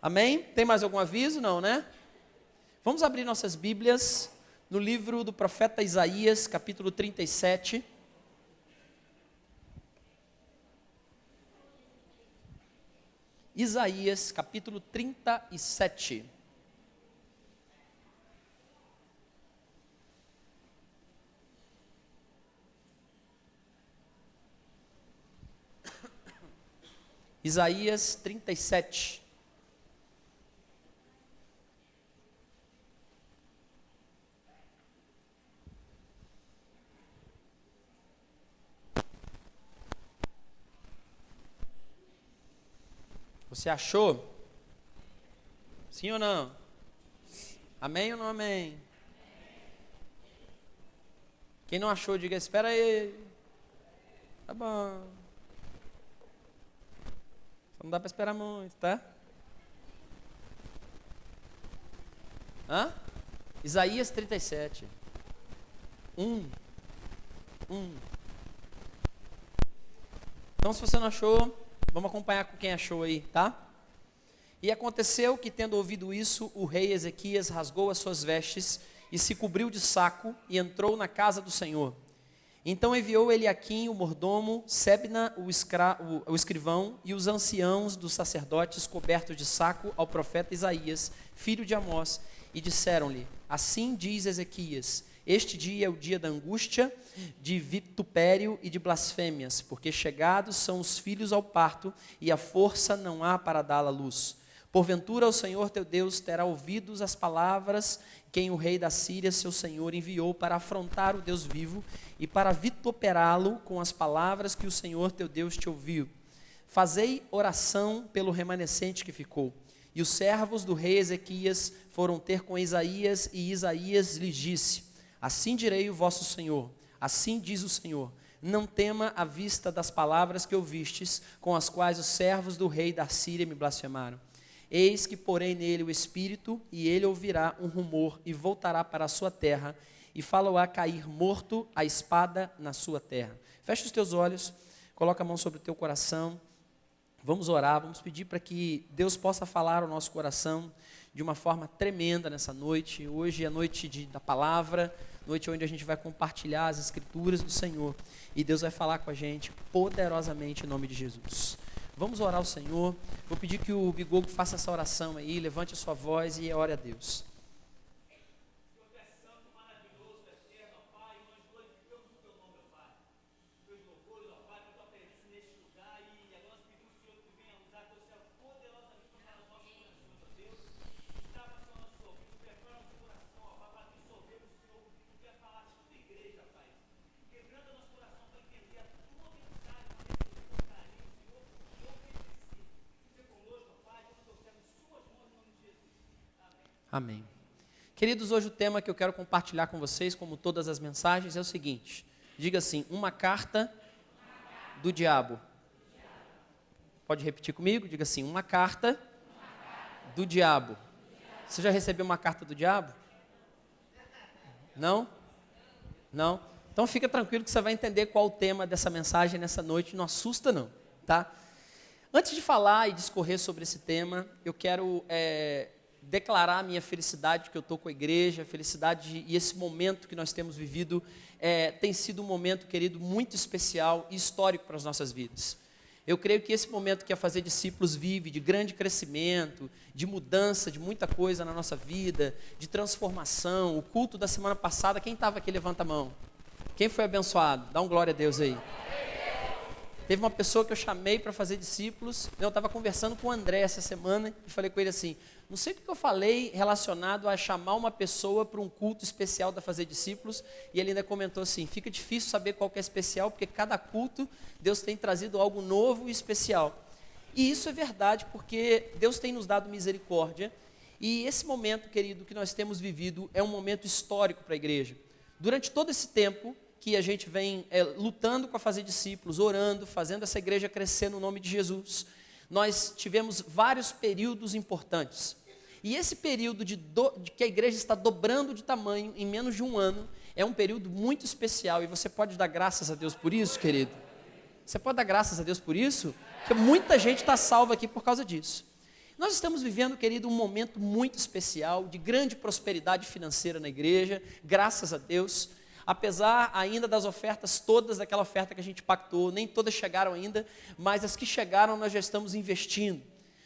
Amém? Tem mais algum aviso? Não, né? Vamos abrir nossas Bíblias no livro do profeta Isaías, capítulo 37. Isaías, capítulo 37. Isaías 37. Você achou? Sim ou não? Amém ou não amém? Quem não achou, diga, espera aí. Tá bom. Só não dá para esperar muito, tá? Hã? Isaías 37. 1. Então, se você não achou, vamos acompanhar com quem achou aí, tá? E aconteceu que, tendo ouvido isso, o rei Ezequias rasgou as suas vestes e se cobriu de saco e entrou na casa do Senhor. Então enviou Eliaquim, o mordomo, Sebna, o escrivão, e os anciãos dos sacerdotes cobertos de saco ao profeta Isaías, filho de Amós, e disseram-lhe: assim diz Ezequias, este dia é o dia da angústia, de vitupério e de blasfêmias, porque chegados são os filhos ao parto, e a força não há para dá-la luz. Porventura o Senhor teu Deus terá ouvido as palavras quem o rei da Síria, seu senhor, enviou para afrontar o Deus vivo e para vituperá-lo com as palavras que o Senhor teu Deus te ouviu. Fazei oração pelo remanescente que ficou. E os servos do rei Ezequias foram ter com Isaías, e Isaías lhes disse: assim direi o vosso Senhor, assim diz o Senhor, não tema à vista das palavras que ouvistes, com as quais os servos do rei da Síria me blasfemaram. Eis que porei nele o Espírito, e ele ouvirá um rumor, e voltará para a sua terra, e fá-lo-á cair morto a espada na sua terra. Fecha os teus olhos, coloca a mão sobre o teu coração, vamos orar, vamos pedir para que Deus possa falar ao nosso coração de uma forma tremenda nessa noite. Hoje é a noite da palavra, noite onde a gente vai compartilhar as escrituras do Senhor, e Deus vai falar com a gente poderosamente em nome de Jesus. Vamos orar ao Senhor. Vou pedir que o Bigogo faça essa oração aí, levante a sua voz e ore a Deus. Amém. Queridos, hoje o tema que eu quero compartilhar com vocês, como todas as mensagens, é o seguinte. Diga assim, uma carta do diabo. Pode repetir comigo? Diga assim, uma carta do diabo. Você já recebeu uma carta do diabo? Não? Não? Então fica tranquilo que você vai entender qual o tema dessa mensagem nessa noite. Não assusta não, tá? Antes de falar e discorrer sobre esse tema, eu quero declarar a minha felicidade que eu estou com a igreja, a felicidade e esse momento que nós temos vivido tem sido um momento, querido, muito especial e histórico para as nossas vidas. Eu creio que esse momento que é fazer discípulos vive de grande crescimento, de mudança de muita coisa na nossa vida, de transformação. O culto da semana passada, quem estava aqui, levanta a mão. Quem foi abençoado? Dá um glória a Deus aí. Teve uma pessoa que eu chamei para fazer discípulos, eu estava conversando com o André essa semana e falei com ele assim, não sei o que eu falei relacionado a chamar uma pessoa para um culto especial da fazer discípulos, e ele ainda comentou assim, fica difícil saber qual que é especial, porque cada culto Deus tem trazido algo novo e especial. E isso é verdade, porque Deus tem nos dado misericórdia, e esse momento, querido, que nós temos vivido é um momento histórico para a igreja. Durante todo esse tempo que a gente vem lutando com a fazer discípulos, orando, fazendo essa igreja crescer no nome de Jesus, nós tivemos vários períodos importantes. E esse período de que a igreja está dobrando de tamanho em menos de um ano, é um período muito especial, e você pode dar graças a Deus por isso, querido? Você pode dar graças a Deus por isso? Porque muita gente está salva aqui por causa disso. Nós estamos vivendo, querido, um momento muito especial, de grande prosperidade financeira na igreja, graças a Deus. Apesar ainda das ofertas todas, daquela oferta que a gente pactou, nem todas chegaram ainda, mas as que chegaram nós já estamos investindo.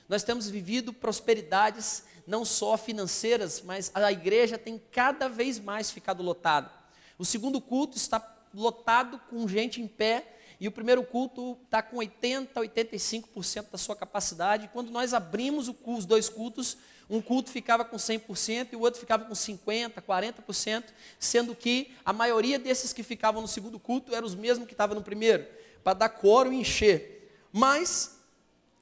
Nós temos vivido prosperidades não só financeiras, mas a igreja tem cada vez mais ficado lotada. O segundo culto está lotado com gente em pé, e o primeiro culto está com 80%, 85% da sua capacidade. Quando nós abrimos os dois cultos, um culto ficava com 100% e o outro ficava com 50%, 40%, sendo que a maioria desses que ficavam no segundo culto eram os mesmos que estavam no primeiro, para dar coro e encher. Mas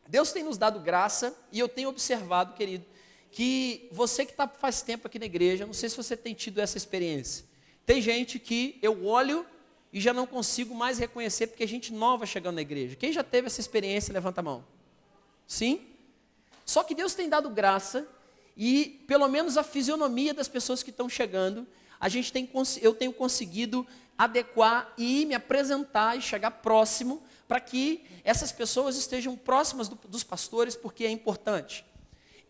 Deus tem nos dado graça, e eu tenho observado, querido, que você que está faz tempo aqui na igreja, não sei se você tem tido essa experiência. Tem gente que eu olho e já não consigo mais reconhecer, porque é gente nova chegando na igreja. Quem já teve essa experiência, levanta a mão. Sim? Só que Deus tem dado graça, e pelo menos a fisionomia das pessoas que estão chegando, eu tenho conseguido adequar e me apresentar e chegar próximo, para que essas pessoas estejam próximas dos pastores, porque é importante.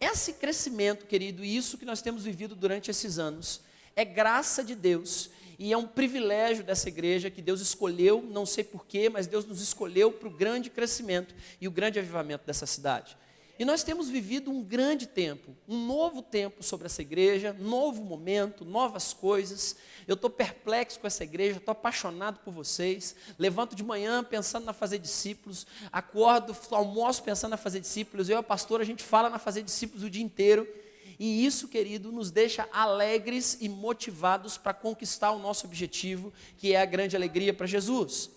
Esse crescimento, querido, e isso que nós temos vivido durante esses anos, é graça de Deus, e é um privilégio dessa igreja que Deus escolheu, não sei porquê, mas Deus nos escolheu para o grande crescimento e o grande avivamento dessa cidade. E nós temos vivido um grande tempo, um novo tempo sobre essa igreja, novo momento, novas coisas. Eu estou perplexo com essa igreja, estou apaixonado por vocês. Levanto de manhã pensando na fazer discípulos, acordo, almoço pensando na fazer discípulos. Eu e a pastora, a gente fala na fazer discípulos o dia inteiro. E isso, querido, nos deixa alegres e motivados para conquistar o nosso objetivo, que é a grande alegria para Jesus.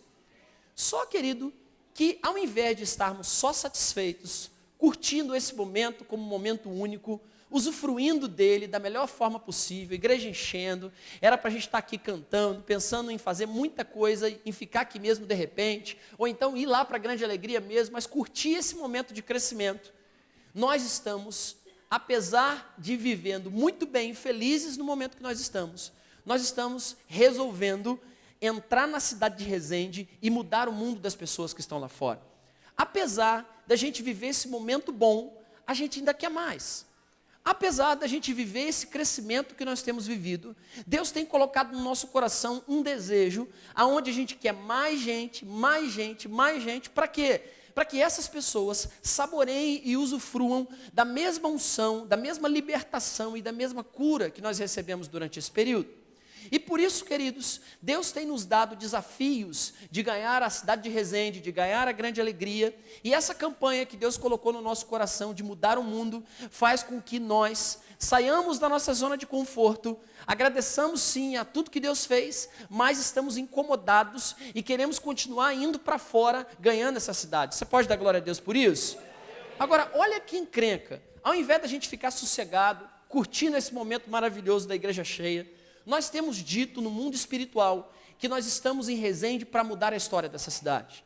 Só, querido, que ao invés de estarmos só satisfeitos, curtindo esse momento como um momento único, usufruindo dele da melhor forma possível, igreja enchendo, era para a gente estar aqui cantando, pensando em fazer muita coisa, em ficar aqui mesmo de repente, ou então ir lá para a grande alegria mesmo, mas curtir esse momento de crescimento. Nós estamos, apesar de vivendo muito bem, felizes no momento que nós estamos resolvendo entrar na cidade de Resende e mudar o mundo das pessoas que estão lá fora. Apesar da gente viver esse momento bom, a gente ainda quer mais. Apesar da gente viver esse crescimento que nós temos vivido, Deus tem colocado no nosso coração um desejo, aonde a gente quer mais gente, mais gente, mais gente. Para quê? Para que essas pessoas saboreiem e usufruam da mesma unção, da mesma libertação e da mesma cura que nós recebemos durante esse período. E por isso, queridos, Deus tem nos dado desafios de ganhar a cidade de Resende, de ganhar a grande alegria. E essa campanha que Deus colocou no nosso coração de mudar o mundo, faz com que nós saiamos da nossa zona de conforto, agradeçamos sim a tudo que Deus fez, mas estamos incomodados e queremos continuar indo para fora, ganhando essa cidade. Você pode dar glória a Deus por isso? Agora, olha que encrenca. Ao invés da gente ficar sossegado, curtindo esse momento maravilhoso da igreja cheia, nós temos dito no mundo espiritual que nós estamos em Resende para mudar a história dessa cidade.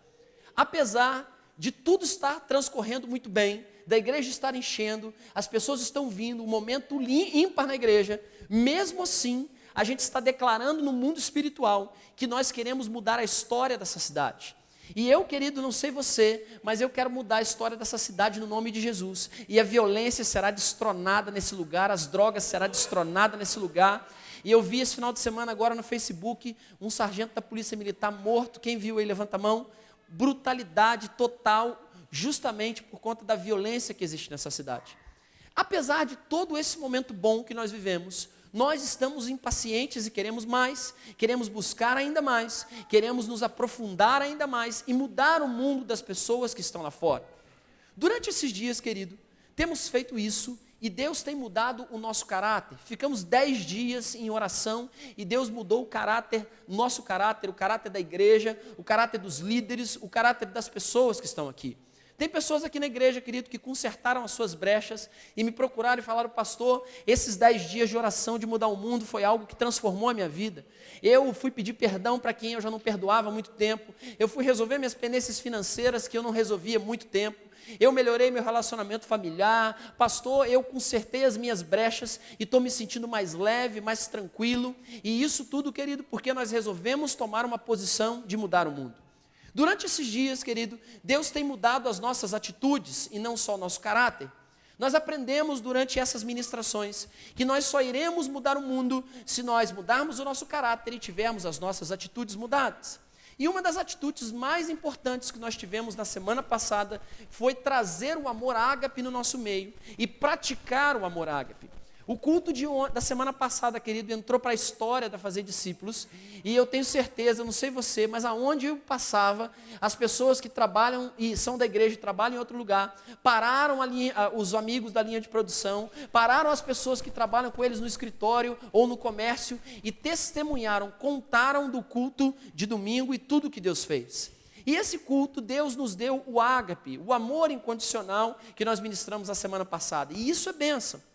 Apesar de tudo estar transcorrendo muito bem, da igreja estar enchendo, as pessoas estão vindo, um momento ímpar na igreja, mesmo assim, a gente está declarando no mundo espiritual que nós queremos mudar a história dessa cidade. E eu, querido, não sei você, mas eu quero mudar a história dessa cidade no nome de Jesus. E a violência será destronada nesse lugar, as drogas serão destronadas nesse lugar. E eu vi esse final de semana agora no Facebook, um sargento da polícia militar morto. Quem viu aí, levanta a mão. Brutalidade total, justamente por conta da violência que existe nessa cidade. Apesar de todo esse momento bom que nós vivemos, nós estamos impacientes e queremos mais, queremos buscar ainda mais, queremos nos aprofundar ainda mais e mudar o mundo das pessoas que estão lá fora. Durante esses dias, querido, temos feito isso e Deus tem mudado o nosso caráter. Ficamos 10 dias em oração e Deus mudou o caráter, nosso caráter, o caráter da igreja, o caráter dos líderes, o caráter das pessoas que estão aqui. Tem pessoas aqui na igreja, querido, que consertaram as suas brechas e me procuraram e falaram: pastor, esses 10 dias de oração de mudar o mundo foi algo que transformou a minha vida. Eu fui pedir perdão para quem eu já não perdoava há muito tempo. Eu fui resolver minhas pendências financeiras que eu não resolvia há muito tempo. Eu melhorei meu relacionamento familiar. Pastor, eu consertei as minhas brechas e estou me sentindo mais leve, mais tranquilo. E isso tudo, querido, porque nós resolvemos tomar uma posição de mudar o mundo. Durante esses dias, querido, Deus tem mudado as nossas atitudes e não só o nosso caráter. Nós aprendemos durante essas ministrações que nós só iremos mudar o mundo se nós mudarmos o nosso caráter e tivermos as nossas atitudes mudadas. E uma das atitudes mais importantes que nós tivemos na semana passada foi trazer o amor ágape no nosso meio e praticar o amor ágape. O culto da semana passada, querido, entrou para a história da Fazer Discípulos, e eu tenho certeza, não sei você, mas aonde eu passava, as pessoas que trabalham e são da igreja, trabalham em outro lugar, pararam os amigos da linha de produção, pararam as pessoas que trabalham com eles no escritório ou no comércio e testemunharam, contaram do culto de domingo e tudo que Deus fez. E esse culto, Deus nos deu o ágape, o amor incondicional que nós ministramos na semana passada, e isso é bênção.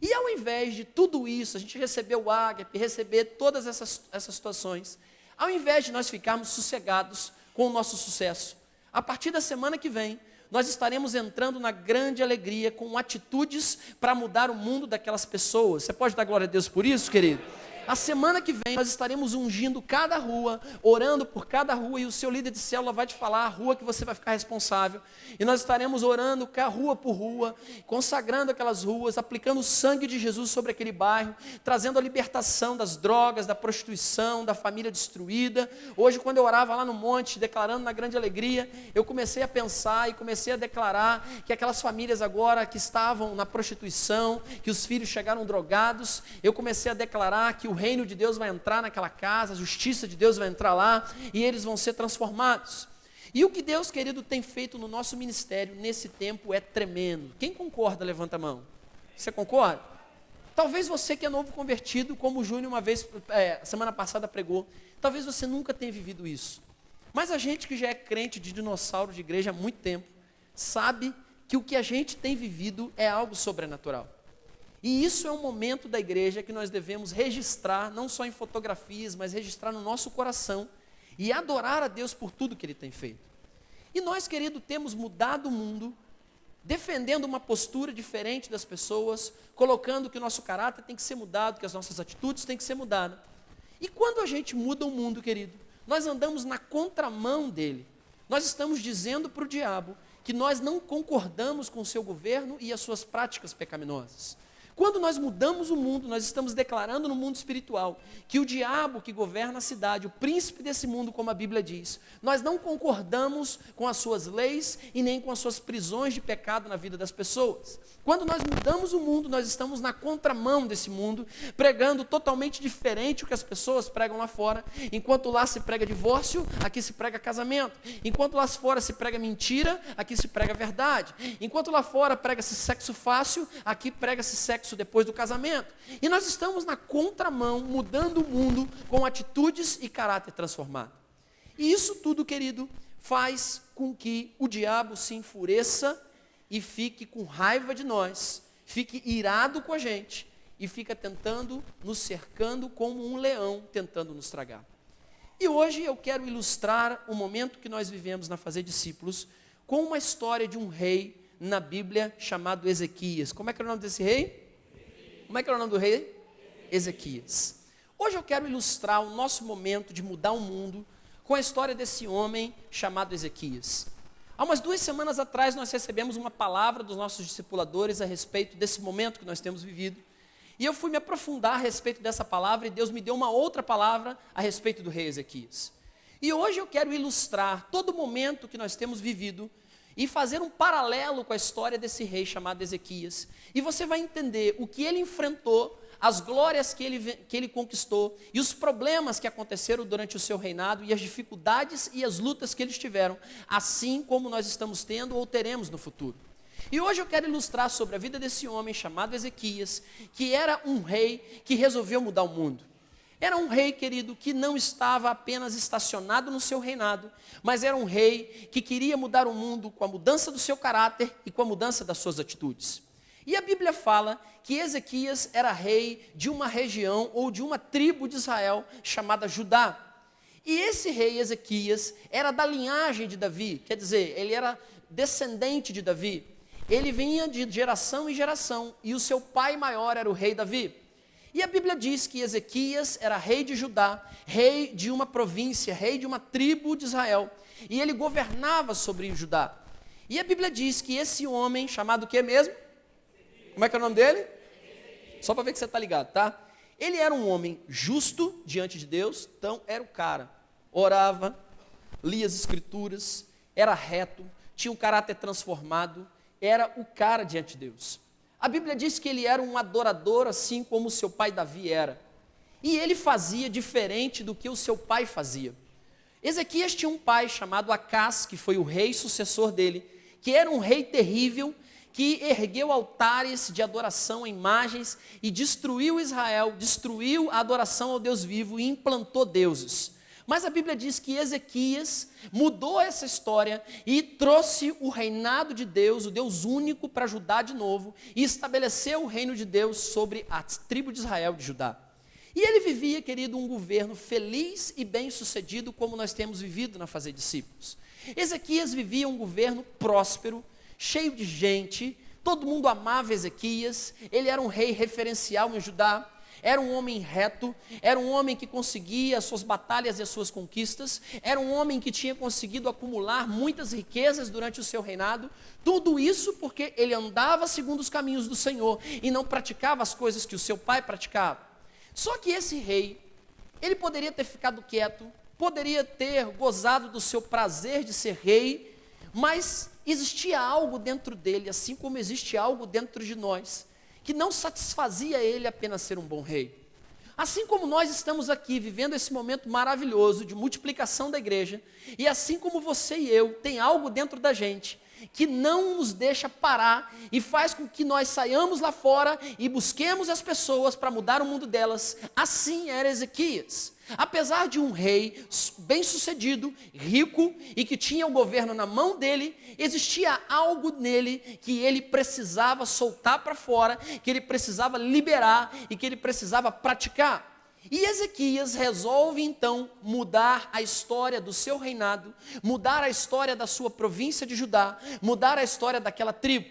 E ao invés de tudo isso, a gente receber o ágape, receber todas essas situações, ao invés de nós ficarmos sossegados com o nosso sucesso, a partir da semana que vem, nós estaremos entrando na grande alegria com atitudes para mudar o mundo daquelas pessoas. Você pode dar glória a Deus por isso, querido? A semana que vem nós estaremos ungindo cada rua, orando por cada rua, e o seu líder de célula vai te falar a rua que você vai ficar responsável, e nós estaremos orando rua por rua, consagrando aquelas ruas, aplicando o sangue de Jesus sobre aquele bairro, trazendo a libertação das drogas, da prostituição, da família destruída. Hoje, quando eu orava lá no monte, declarando na grande alegria, eu comecei a pensar e comecei a declarar que aquelas famílias agora que estavam na prostituição, que os filhos chegaram drogados, eu comecei a declarar que o reino de Deus vai entrar naquela casa, a justiça de Deus vai entrar lá, e eles vão ser transformados. E o que Deus, querido, tem feito no nosso ministério nesse tempo é tremendo. Quem concorda, levanta a mão. Você concorda? Talvez você que é novo convertido, como o Júnior uma vez, semana passada pregou, talvez você nunca tenha vivido isso. Mas a gente que já é crente de dinossauro de igreja há muito tempo, sabe que o que a gente tem vivido é algo sobrenatural. E isso é um momento da igreja que nós devemos registrar, não só em fotografias, mas registrar no nosso coração e adorar a Deus por tudo que Ele tem feito. E nós, querido, temos mudado o mundo, defendendo uma postura diferente das pessoas, colocando que o nosso caráter tem que ser mudado, que as nossas atitudes têm que ser mudadas. E quando a gente muda o mundo, querido, nós andamos na contramão dele. Nós estamos dizendo para o diabo que nós não concordamos com o seu governo e as suas práticas pecaminosas. Quando nós mudamos o mundo, nós estamos declarando no mundo espiritual que o diabo que governa a cidade, o príncipe desse mundo, como a Bíblia diz, nós não concordamos com as suas leis e nem com as suas prisões de pecado na vida das pessoas. Quando nós mudamos o mundo, nós estamos na contramão desse mundo, pregando totalmente diferente o que as pessoas pregam lá fora. Enquanto lá se prega divórcio, aqui se prega casamento. Enquanto lá fora se prega mentira, aqui se prega verdade. Enquanto lá fora prega-se sexo fácil, aqui prega-se sexo depois do casamento. E nós estamos na contramão, mudando o mundo com atitudes e caráter transformado. E isso tudo, querido, faz com que o diabo se enfureça e fique com raiva de nós, fique irado com a gente e fica tentando, nos cercando como um leão, tentando nos tragar. E hoje eu quero ilustrar o momento que nós vivemos na Fazer Discípulos com uma história de um rei na Bíblia chamado Ezequias. Como é que era o nome desse rei? Como é que era o nome do rei? Ezequias. Hoje eu quero ilustrar o nosso momento de mudar o mundo com a história desse homem chamado Ezequias. Há umas 2 semanas atrás nós recebemos uma palavra dos nossos discipuladores a respeito desse momento que nós temos vivido. E eu fui me aprofundar a respeito dessa palavra e Deus me deu uma outra palavra a respeito do rei Ezequias. E hoje eu quero ilustrar todo o momento que nós temos vivido e fazer um paralelo com a história desse rei chamado Ezequias. E você vai entender o que ele enfrentou, as glórias que ele conquistou e os problemas que aconteceram durante o seu reinado e as dificuldades e as lutas que eles tiveram, assim como nós estamos tendo ou teremos no futuro. E hoje eu quero ilustrar sobre a vida desse homem chamado Ezequias, que era um rei que resolveu mudar o mundo. Era um rei, querido, que não estava apenas estacionado no seu reinado, mas era um rei que queria mudar o mundo com a mudança do seu caráter e com a mudança das suas atitudes. E a Bíblia fala que Ezequias era rei de uma região ou de uma tribo de Israel chamada Judá. E esse rei Ezequias era da linhagem de Davi, quer dizer, ele era descendente de Davi. Ele vinha de geração em geração e o seu pai maior era o rei Davi. E a Bíblia diz que Ezequias era rei de Judá, rei de uma província, rei de uma tribo de Israel. E ele governava sobre Judá. E a Bíblia diz que esse homem, chamado o que mesmo? Como é que é o nome dele? Só para ver que você está ligado, tá? Ele era um homem justo diante de Deus, então era o cara. Orava, lia as escrituras, era reto, tinha um caráter transformado, era o cara diante de Deus. A Bíblia diz que ele era um adorador, assim como o seu pai Davi era. E ele fazia diferente do que o seu pai fazia. Ezequias tinha um pai chamado Acás, que foi o rei sucessor dele, que era um rei terrível, que ergueu altares de adoração a imagens e destruiu Israel, destruiu a adoração ao Deus vivo e implantou deuses. Mas a Bíblia diz que Ezequias mudou essa história e trouxe o reinado de Deus, o Deus único, para Judá de novo, e estabeleceu o reino de Deus sobre a tribo de Israel de Judá. E ele vivia, querido, um governo feliz e bem-sucedido, como nós temos vivido na Fazer Discípulos. Ezequias vivia um governo próspero, cheio de gente, todo mundo amava Ezequias, ele era um rei referencial em Judá, era um homem reto, era um homem que conseguia as suas batalhas e as suas conquistas, era um homem que tinha conseguido acumular muitas riquezas durante o seu reinado, tudo isso porque ele andava segundo os caminhos do Senhor e não praticava as coisas que o seu pai praticava. Só que esse rei, ele poderia ter ficado quieto, poderia ter gozado do seu prazer de ser rei, mas existia algo dentro dele, assim como existe algo dentro de nós, que não satisfazia ele apenas ser um bom rei. Assim como nós estamos aqui vivendo esse momento maravilhoso de multiplicação da igreja, e assim como você e eu, tem algo dentro da gente que não nos deixa parar e faz com que nós saiamos lá fora e busquemos as pessoas para mudar o mundo delas. Assim era Ezequias. Apesar de um rei bem-sucedido, rico e que tinha o governo na mão dele, existia algo nele que ele precisava soltar para fora, que ele precisava liberar e que ele precisava praticar. E Ezequias resolve então mudar a história do seu reinado, mudar a história da sua província de Judá, mudar a história daquela tribo.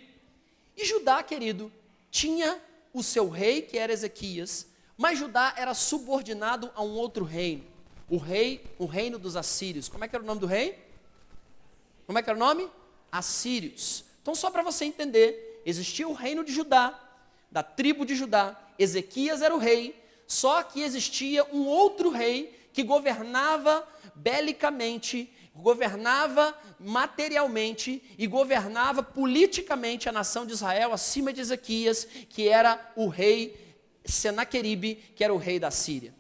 E Judá, querido, tinha o seu rei, que era Ezequias, mas Judá era subordinado a um outro reino, o reino dos assírios. Como é que era o nome do rei? Como é que era o nome? Assírios. Então, só para você entender, existia o reino de Judá, da tribo de Judá, Ezequias era o rei, só que existia um outro rei que governava belicamente, governava materialmente e governava politicamente a nação de Israel acima de Ezequias, que era o rei Senaqueribe, que era o rei da Síria.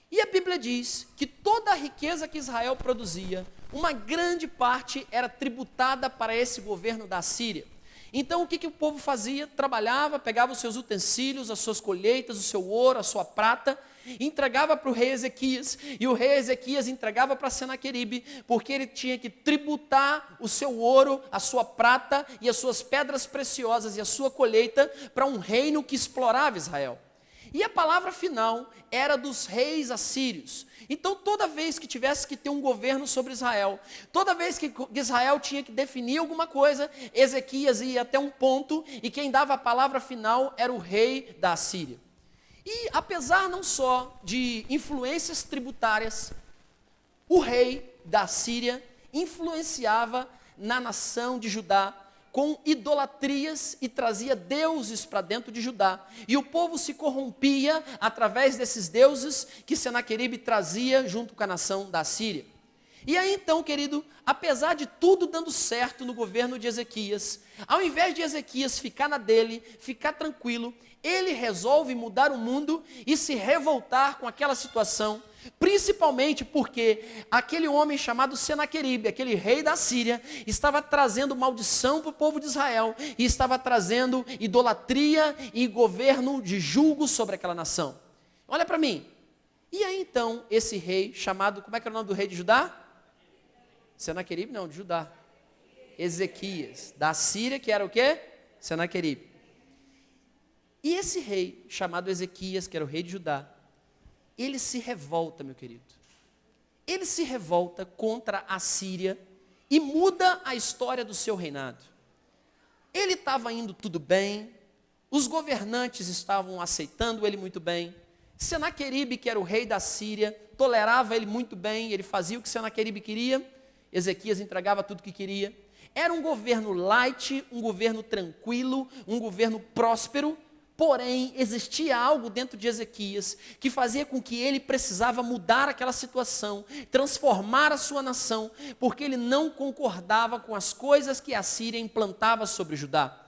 E a Bíblia diz que toda a riqueza que Israel produzia, uma grande parte era tributada para esse governo da Síria. Então o que o povo fazia? Trabalhava, pegava os seus utensílios, as suas colheitas, o seu ouro, a sua prata, entregava para o rei Ezequias, e o rei Ezequias entregava para Senaqueribe, porque ele tinha que tributar o seu ouro, a sua prata e as suas pedras preciosas e a sua colheita para um reino que explorava Israel. E a palavra final era dos reis assírios. Então, toda vez que tivesse que ter um governo sobre Israel, toda vez que Israel tinha que definir alguma coisa, Ezequias ia até um ponto, e quem dava a palavra final era o rei da Assíria. E apesar não só de influências tributárias, o rei da Síria influenciava na nação de Judá com idolatrias e trazia deuses para dentro de Judá. E o povo se corrompia através desses deuses que Senaqueribe trazia junto com a nação da Síria. E aí então, querido, apesar de tudo dando certo no governo de Ezequias, ao invés de Ezequias ficar na dele, ficar tranquilo, ele resolve mudar o mundo e se revoltar com aquela situação, principalmente porque aquele homem chamado Senaqueribe, aquele rei da Síria, estava trazendo maldição para o povo de Israel e estava trazendo idolatria e governo de julgo sobre aquela nação. Olha para mim. E aí então, esse rei chamado, como é que é o nome do rei de Judá? Senaqueribe não, de Judá. Ezequias, da Síria, que era o quê? Senaqueribe. E esse rei, chamado Ezequias, que era o rei de Judá, ele se revolta, meu querido. Ele se revolta contra a Síria e muda a história do seu reinado. Ele estava indo tudo bem, os governantes estavam aceitando ele muito bem. Senaqueribe, que era o rei da Síria, tolerava ele muito bem, ele fazia o que Senaqueribe queria, Ezequias entregava tudo o que queria. Era um governo light, um governo tranquilo, um governo próspero, porém existia algo dentro de Ezequias que fazia com que ele precisava mudar aquela situação, transformar a sua nação, porque ele não concordava com as coisas que a Síria implantava sobre Judá.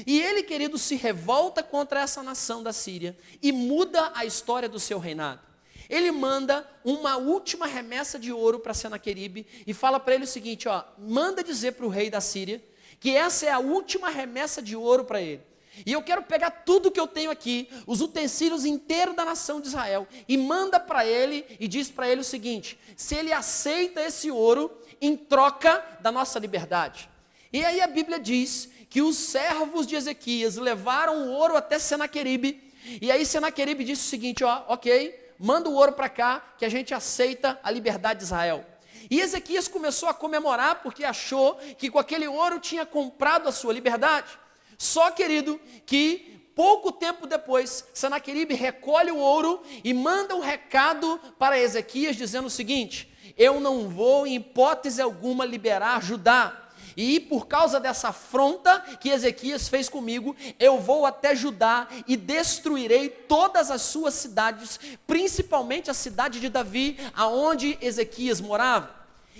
E ele, querido, se revolta contra essa nação da Síria e muda a história do seu reinado. Ele manda uma última remessa de ouro para Senaqueribe e fala para ele o seguinte, manda dizer para o rei da Síria que essa é a última remessa de ouro para ele. E eu quero pegar tudo que eu tenho aqui, os utensílios inteiros da nação de Israel, e manda para ele e diz para ele o seguinte, se ele aceita esse ouro em troca da nossa liberdade. E aí a Bíblia diz que os servos de Ezequias levaram o ouro até Senaqueribe, e aí Senaqueribe disse o seguinte, ok, manda o ouro para cá, que a gente aceita a liberdade de Israel. E Ezequias começou a comemorar, porque achou que com aquele ouro tinha comprado a sua liberdade. Só, querido, que pouco tempo depois, Senaqueribe recolhe o ouro e manda um recado para Ezequias, dizendo o seguinte, eu não vou em hipótese alguma liberar Judá. E por causa dessa afronta que Ezequias fez comigo, eu vou até Judá e destruirei todas as suas cidades, principalmente a cidade de Davi, aonde Ezequias morava.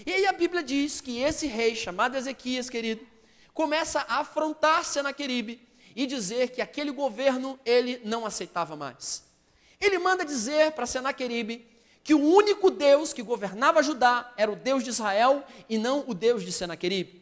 E aí a Bíblia diz que esse rei, chamado Ezequias, querido, começa a afrontar Senaqueribe e dizer que aquele governo ele não aceitava mais. Ele manda dizer para Senaqueribe que o único Deus que governava Judá era o Deus de Israel e não o Deus de Senaqueribe.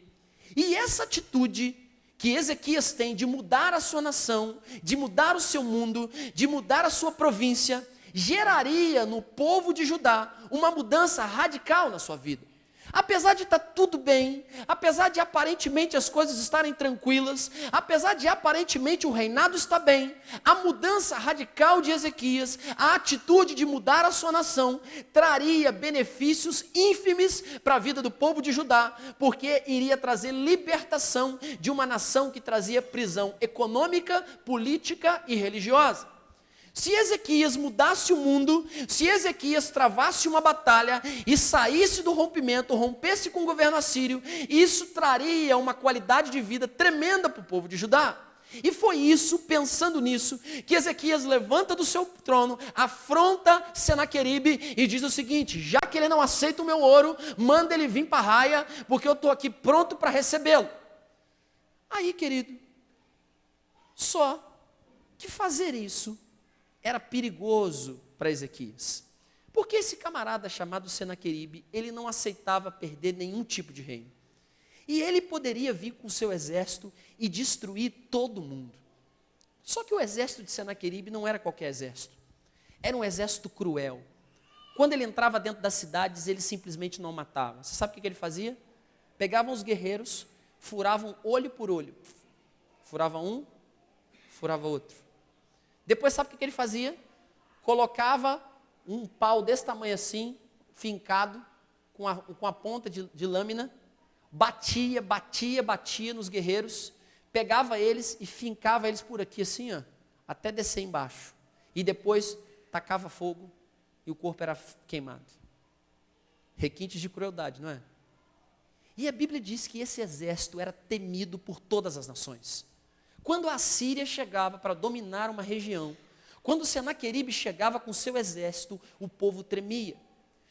E essa atitude que Ezequias tem de mudar a sua nação, de mudar o seu mundo, de mudar a sua província, geraria no povo de Judá uma mudança radical na sua vida. Apesar de estar tudo bem, apesar de aparentemente as coisas estarem tranquilas, apesar de aparentemente o reinado estar bem, a mudança radical de Ezequias, a atitude de mudar a sua nação, traria benefícios ínfimes para a vida do povo de Judá, porque iria trazer libertação de uma nação que trazia prisão econômica, política e religiosa. Se Ezequias mudasse o mundo, se Ezequias travasse uma batalha e saísse do rompimento, rompesse com o governo assírio, isso traria uma qualidade de vida tremenda para o povo de Judá. E foi isso, pensando nisso, que Ezequias levanta do seu trono, afronta Senaqueribe e diz o seguinte, já que ele não aceita o meu ouro, manda ele vir para a raia, porque eu estou aqui pronto para recebê-lo. Aí, querido, só que fazer isso era perigoso para Ezequias, porque esse camarada chamado Senaqueribe, ele não aceitava perder nenhum tipo de reino, e ele poderia vir com seu exército e destruir todo mundo. Só que o exército de Senaqueribe não era qualquer exército, era um exército cruel. Quando ele entrava dentro das cidades, ele simplesmente não matava. Você sabe o que ele fazia? Pegavam os guerreiros, furavam olho por olho, furava um, furava outro. Depois sabe o que ele fazia? Colocava um pau desse tamanho assim, fincado, com a ponta de lâmina, batia nos guerreiros, pegava eles e fincava eles por aqui assim, até descer embaixo. E depois tacava fogo e o corpo era queimado. Requintes de crueldade, não é? E a Bíblia diz que esse exército era temido por todas as nações. Quando a Síria chegava para dominar uma região, quando Senaqueribe chegava com seu exército, o povo tremia.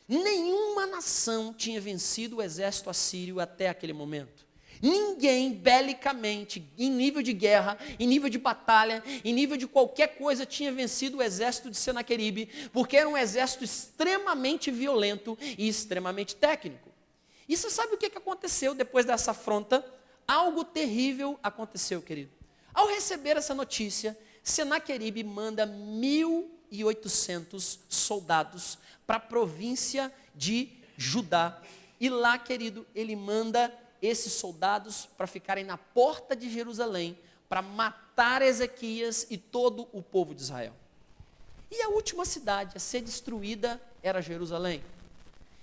Nenhuma nação tinha vencido o exército assírio até aquele momento. Ninguém, belicamente, em nível de guerra, em nível de batalha, em nível de qualquer coisa, tinha vencido o exército de Senaqueribe, porque era um exército extremamente violento e extremamente técnico. E você sabe o que aconteceu depois dessa afronta? Algo terrível aconteceu, querido. Ao receber essa notícia, Senaqueribe manda 1.800 soldados para a província de Judá. E lá, querido, ele manda esses soldados para ficarem na porta de Jerusalém, para matar Ezequias e todo o povo de Israel. E a última cidade a ser destruída era Jerusalém.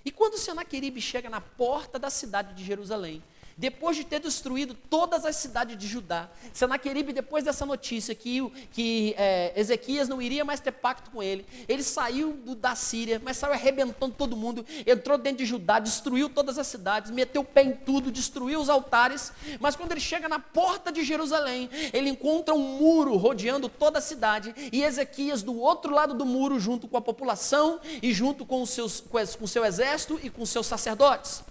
E quando Senaqueribe chega na porta da cidade de Jerusalém, depois de ter destruído todas as cidades de Judá, Senaqueribe, depois dessa notícia que Ezequias não iria mais ter pacto com ele, ele saiu da Síria, mas saiu arrebentando todo mundo, entrou dentro de Judá, destruiu todas as cidades, meteu o pé em tudo, destruiu os altares, mas quando ele chega na porta de Jerusalém, ele encontra um muro rodeando toda a cidade, e Ezequias do outro lado do muro, junto com a população, e junto com o seu exército e com os seus sacerdotes.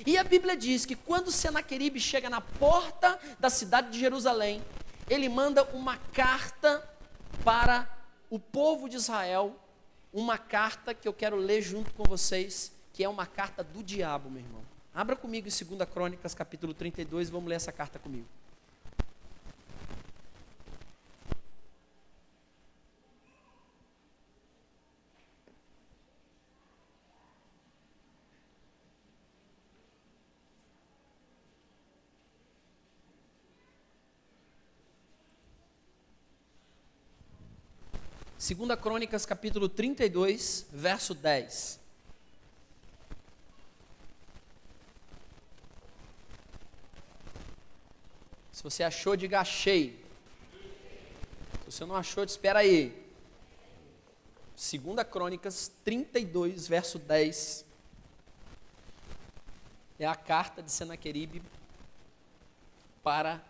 E a Bíblia diz que quando Senaqueribe chega na porta da cidade de Jerusalém, ele manda uma carta para o povo de Israel, uma carta que eu quero ler junto com vocês, que é uma carta do diabo, meu irmão. Abra comigo em 2 Crônicas, capítulo 32, vamos ler essa carta comigo. Segunda Crônicas, capítulo 32, verso 10. Se você achou, diga achei. Se você não achou, espera aí. Segunda Crônicas 32, verso 10. É a carta de Senaqueribe para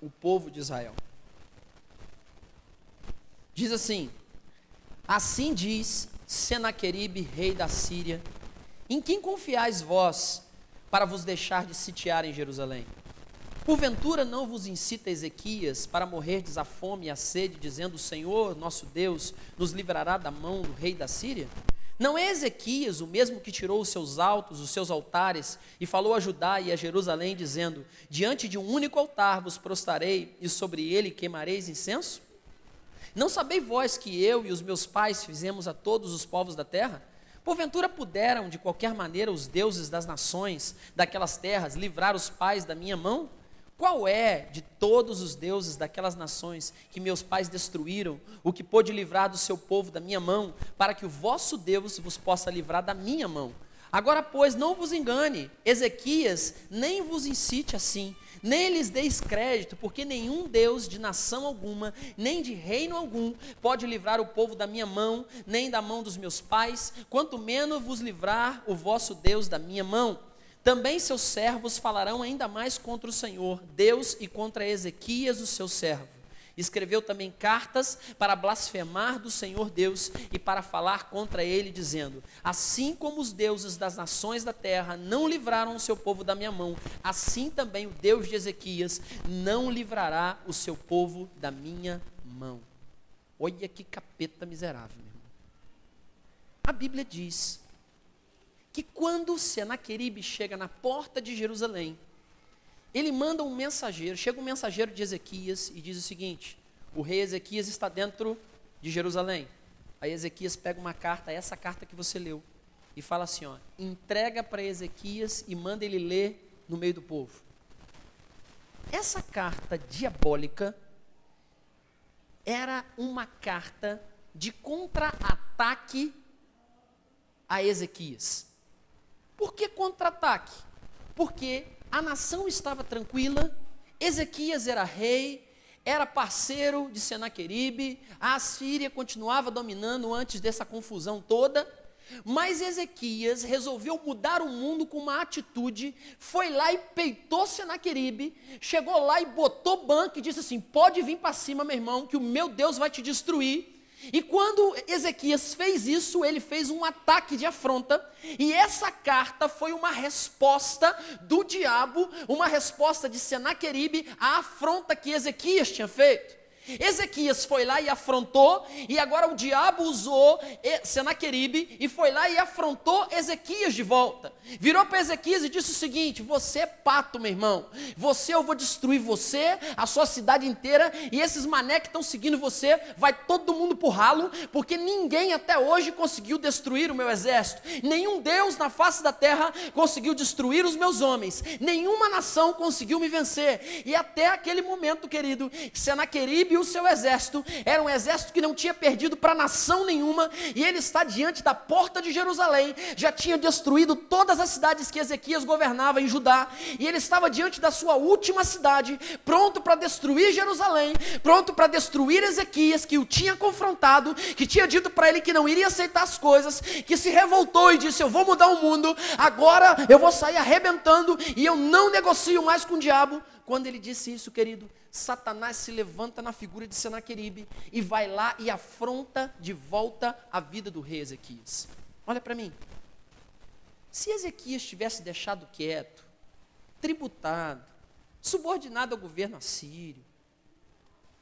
o povo de Israel. Diz assim: assim diz Senaqueribe, rei da Síria: em quem confiais vós para vos deixar de sitiar em Jerusalém? Porventura não vos incita Ezequias para morrerdes à fome e à sede, dizendo: o Senhor, nosso Deus, nos livrará da mão do rei da Síria? Não é Ezequias o mesmo que tirou os seus altos, os seus altares, e falou a Judá e a Jerusalém, dizendo: diante de um único altar vos prostrarei, e sobre ele queimareis incenso? Não sabeis vós que eu e os meus pais fizemos a todos os povos da terra? Porventura puderam, de qualquer maneira, os deuses das nações daquelas terras livrar os pais da minha mão? Qual é, de todos os deuses daquelas nações que meus pais destruíram, o que pôde livrar do seu povo da minha mão, para que o vosso Deus vos possa livrar da minha mão? Agora, pois, não vos engane, Ezequias nem vos incite assim, nem lhes deis crédito, porque nenhum Deus de nação alguma, nem de reino algum, pode livrar o povo da minha mão, nem da mão dos meus pais, quanto menos vos livrar o vosso Deus da minha mão. Também seus servos falarão ainda mais contra o Senhor, Deus, e contra Ezequias, o seu servo. Escreveu também cartas para blasfemar do Senhor Deus e para falar contra ele, dizendo: assim como os deuses das nações da terra não livraram o seu povo da minha mão, assim também o Deus de Ezequias não livrará o seu povo da minha mão. Olha que capeta miserável, meu irmão. A Bíblia diz que quando Senaqueribe chega na porta de Jerusalém, ele manda um mensageiro, chega um mensageiro de Ezequias e diz o seguinte: o rei Ezequias está dentro de Jerusalém. Aí Ezequias pega uma carta, essa carta que você leu, e fala assim, ó, entrega para Ezequias e manda ele ler no meio do povo. Essa carta diabólica era uma carta de contra-ataque a Ezequias. Por que contra-ataque? Porque a nação estava tranquila, Ezequias era rei, era parceiro de Senaqueribe, a Assíria continuava dominando antes dessa confusão toda, mas Ezequias resolveu mudar o mundo com uma atitude, foi lá e peitou Senaqueribe, chegou lá e botou banco e disse assim: pode vir para cima, meu irmão, que o meu Deus vai te destruir. E quando Ezequias fez isso, ele fez um ataque de afronta, e essa carta foi uma resposta do diabo, uma resposta de Senaqueribe à afronta que Ezequias tinha feito. Ezequias foi lá e afrontou, e agora o diabo usou Senaqueribe e foi lá e afrontou Ezequias de volta. Virou para Ezequias e disse o seguinte: você é pato, meu irmão, eu vou destruir você, a sua cidade inteira, e esses mané que estão seguindo você, vai todo mundo pro ralo, porque ninguém até hoje conseguiu destruir o meu exército, nenhum Deus na face da terra conseguiu destruir os meus homens, nenhuma nação conseguiu me vencer. E até aquele momento, querido, Senaqueribe Senaqueribe e o seu exército, era um exército que não tinha perdido para nação nenhuma, e ele está diante da porta de Jerusalém, já tinha destruído todas as cidades que Ezequias governava em Judá, e ele estava diante da sua última cidade, pronto para destruir Jerusalém, pronto para destruir Ezequias, que o tinha confrontado, que tinha dito para ele que não iria aceitar as coisas, que se revoltou e disse: eu vou mudar o mundo, agora eu vou sair arrebentando, e eu não negocio mais com o diabo. Quando ele disse isso, querido, Satanás se levanta na figura de Senaqueribe e vai lá e afronta de volta a vida do rei Ezequias. Olha para mim, se Ezequias tivesse deixado quieto, tributado, subordinado ao governo assírio,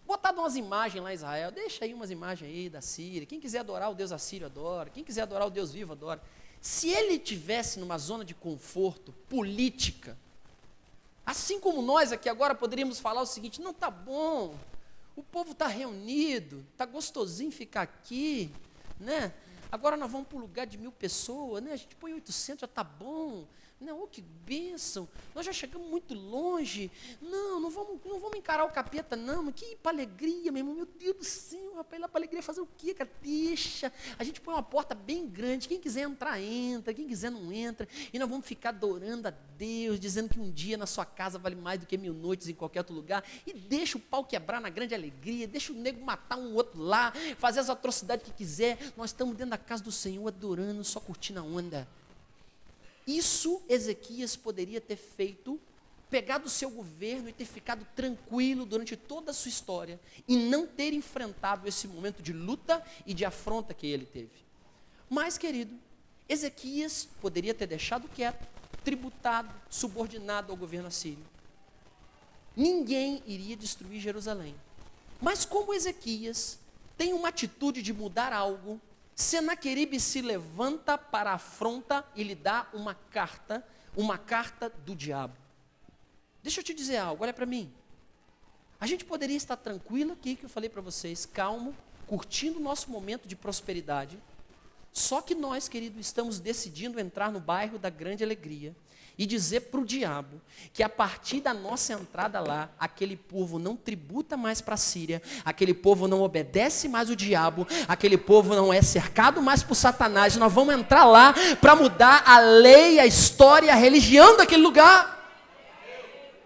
botado umas imagens lá em Israel, deixa aí umas imagens aí da Síria, quem quiser adorar o Deus assírio adora, quem quiser adorar o Deus vivo adora. Se ele tivesse numa zona de conforto política, assim como nós aqui agora poderíamos falar o seguinte: não, tá bom, o povo está reunido, está gostosinho ficar aqui, né? Agora nós vamos para um lugar de 1.000 pessoas, né? A gente põe 800, já está bom. Não, oh, que bênção, nós já chegamos muito longe. Não vamos encarar o capeta, não. Mas que ir para alegria, meu irmão. Meu Deus do céu, rapaz, ir lá para alegria fazer o quê, cara? Deixa. A gente põe uma porta bem grande. Quem quiser entrar, entra. Quem quiser, não entra. E nós vamos ficar adorando a Deus, dizendo que um dia na sua casa vale mais do que 1000 noites em qualquer outro lugar. E deixa o pau quebrar na grande alegria. Deixa o nego matar um outro lá, fazer as atrocidades que quiser. Nós estamos dentro da casa do Senhor adorando, só curtindo a onda. Isso Ezequias poderia ter feito, pegado o seu governo e ter ficado tranquilo durante toda a sua história e não ter enfrentado esse momento de luta e de afronta que ele teve. Mas, querido, Ezequias poderia ter deixado quieto, tributado, subordinado ao governo assírio. Ninguém iria destruir Jerusalém. Mas como Ezequias tem uma atitude de mudar algo, Senaqueribe se levanta para a afronta e lhe dá uma carta do diabo. Deixa eu te dizer algo, olha para mim. A gente poderia estar tranquilo aqui, que eu falei para vocês, calmo, curtindo o nosso momento de prosperidade. Só que nós, querido, estamos decidindo entrar no bairro da grande alegria e dizer para o diabo que a partir da nossa entrada lá, aquele povo não tributa mais para a Síria, aquele povo não obedece mais o diabo, aquele povo não é cercado mais por Satanás. Nós vamos entrar lá para mudar a lei, a história, a religião daquele lugar.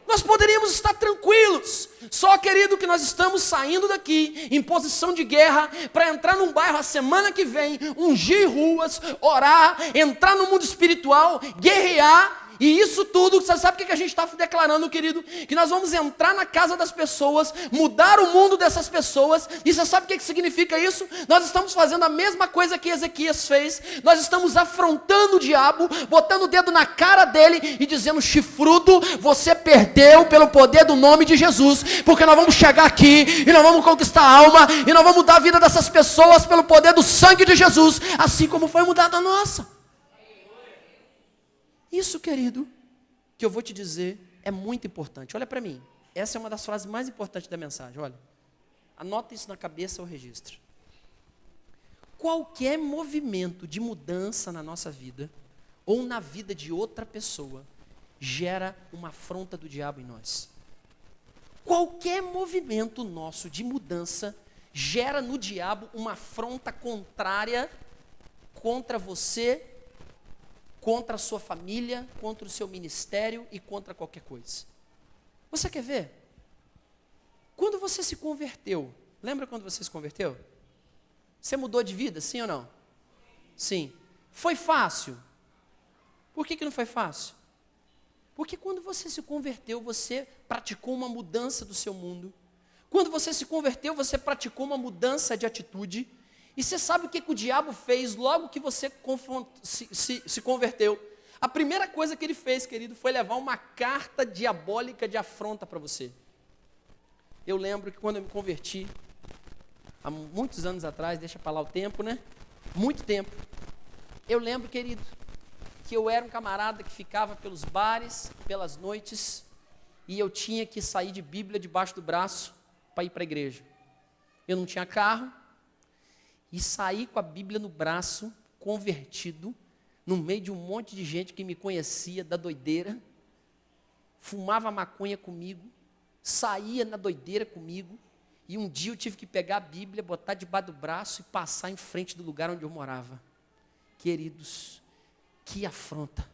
Nós poderíamos estar tranquilos, só, querido, que nós estamos saindo daqui em posição de guerra para entrar num bairro a semana que vem, ungir ruas, orar, entrar no mundo espiritual, guerrear. E isso tudo, você sabe o que a gente está declarando, querido? Que nós vamos entrar na casa das pessoas, mudar o mundo dessas pessoas. E você sabe o que significa isso? Nós estamos fazendo a mesma coisa que Ezequias fez. Nós estamos afrontando o diabo, botando o dedo na cara dele e dizendo: chifrudo, você perdeu pelo poder do nome de Jesus. Porque nós vamos chegar aqui e nós vamos conquistar a alma e nós vamos mudar a vida dessas pessoas pelo poder do sangue de Jesus, assim como foi mudada a nossa. Isso, querido, que eu vou te dizer é muito importante. Olha para mim, essa é uma das frases mais importantes da mensagem. Olha, anota isso na cabeça ou registra. Qualquer movimento de mudança na nossa vida ou na vida de outra pessoa gera uma afronta do diabo em nós. Qualquer movimento nosso de mudança gera no diabo uma afronta contrária contra você, contra a sua família, contra o seu ministério e contra qualquer coisa. Você quer ver? Quando você se converteu, lembra quando você se converteu? Você mudou de vida, sim ou não? Sim. Foi fácil? Por que não foi fácil? Porque quando você se converteu, você praticou uma mudança do seu mundo. Quando você se converteu, você praticou uma mudança de atitude. E você sabe o que o diabo fez logo que você se converteu? A primeira coisa que ele fez, querido, foi levar uma carta diabólica de afronta para você. Eu lembro que quando eu me converti, há muitos anos atrás, deixa para lá o tempo, né? Muito tempo. Eu lembro, querido, que eu era um camarada que ficava pelos bares, pelas noites, e eu tinha que sair de Bíblia debaixo do braço para ir para a igreja. Eu não tinha carro, e saí com a Bíblia no braço, convertido, no meio de um monte de gente que me conhecia da doideira, fumava maconha comigo, saía na doideira comigo, E um dia eu tive que pegar a Bíblia, botar debaixo do braço e passar em frente do lugar onde eu morava. Queridos, que afronta.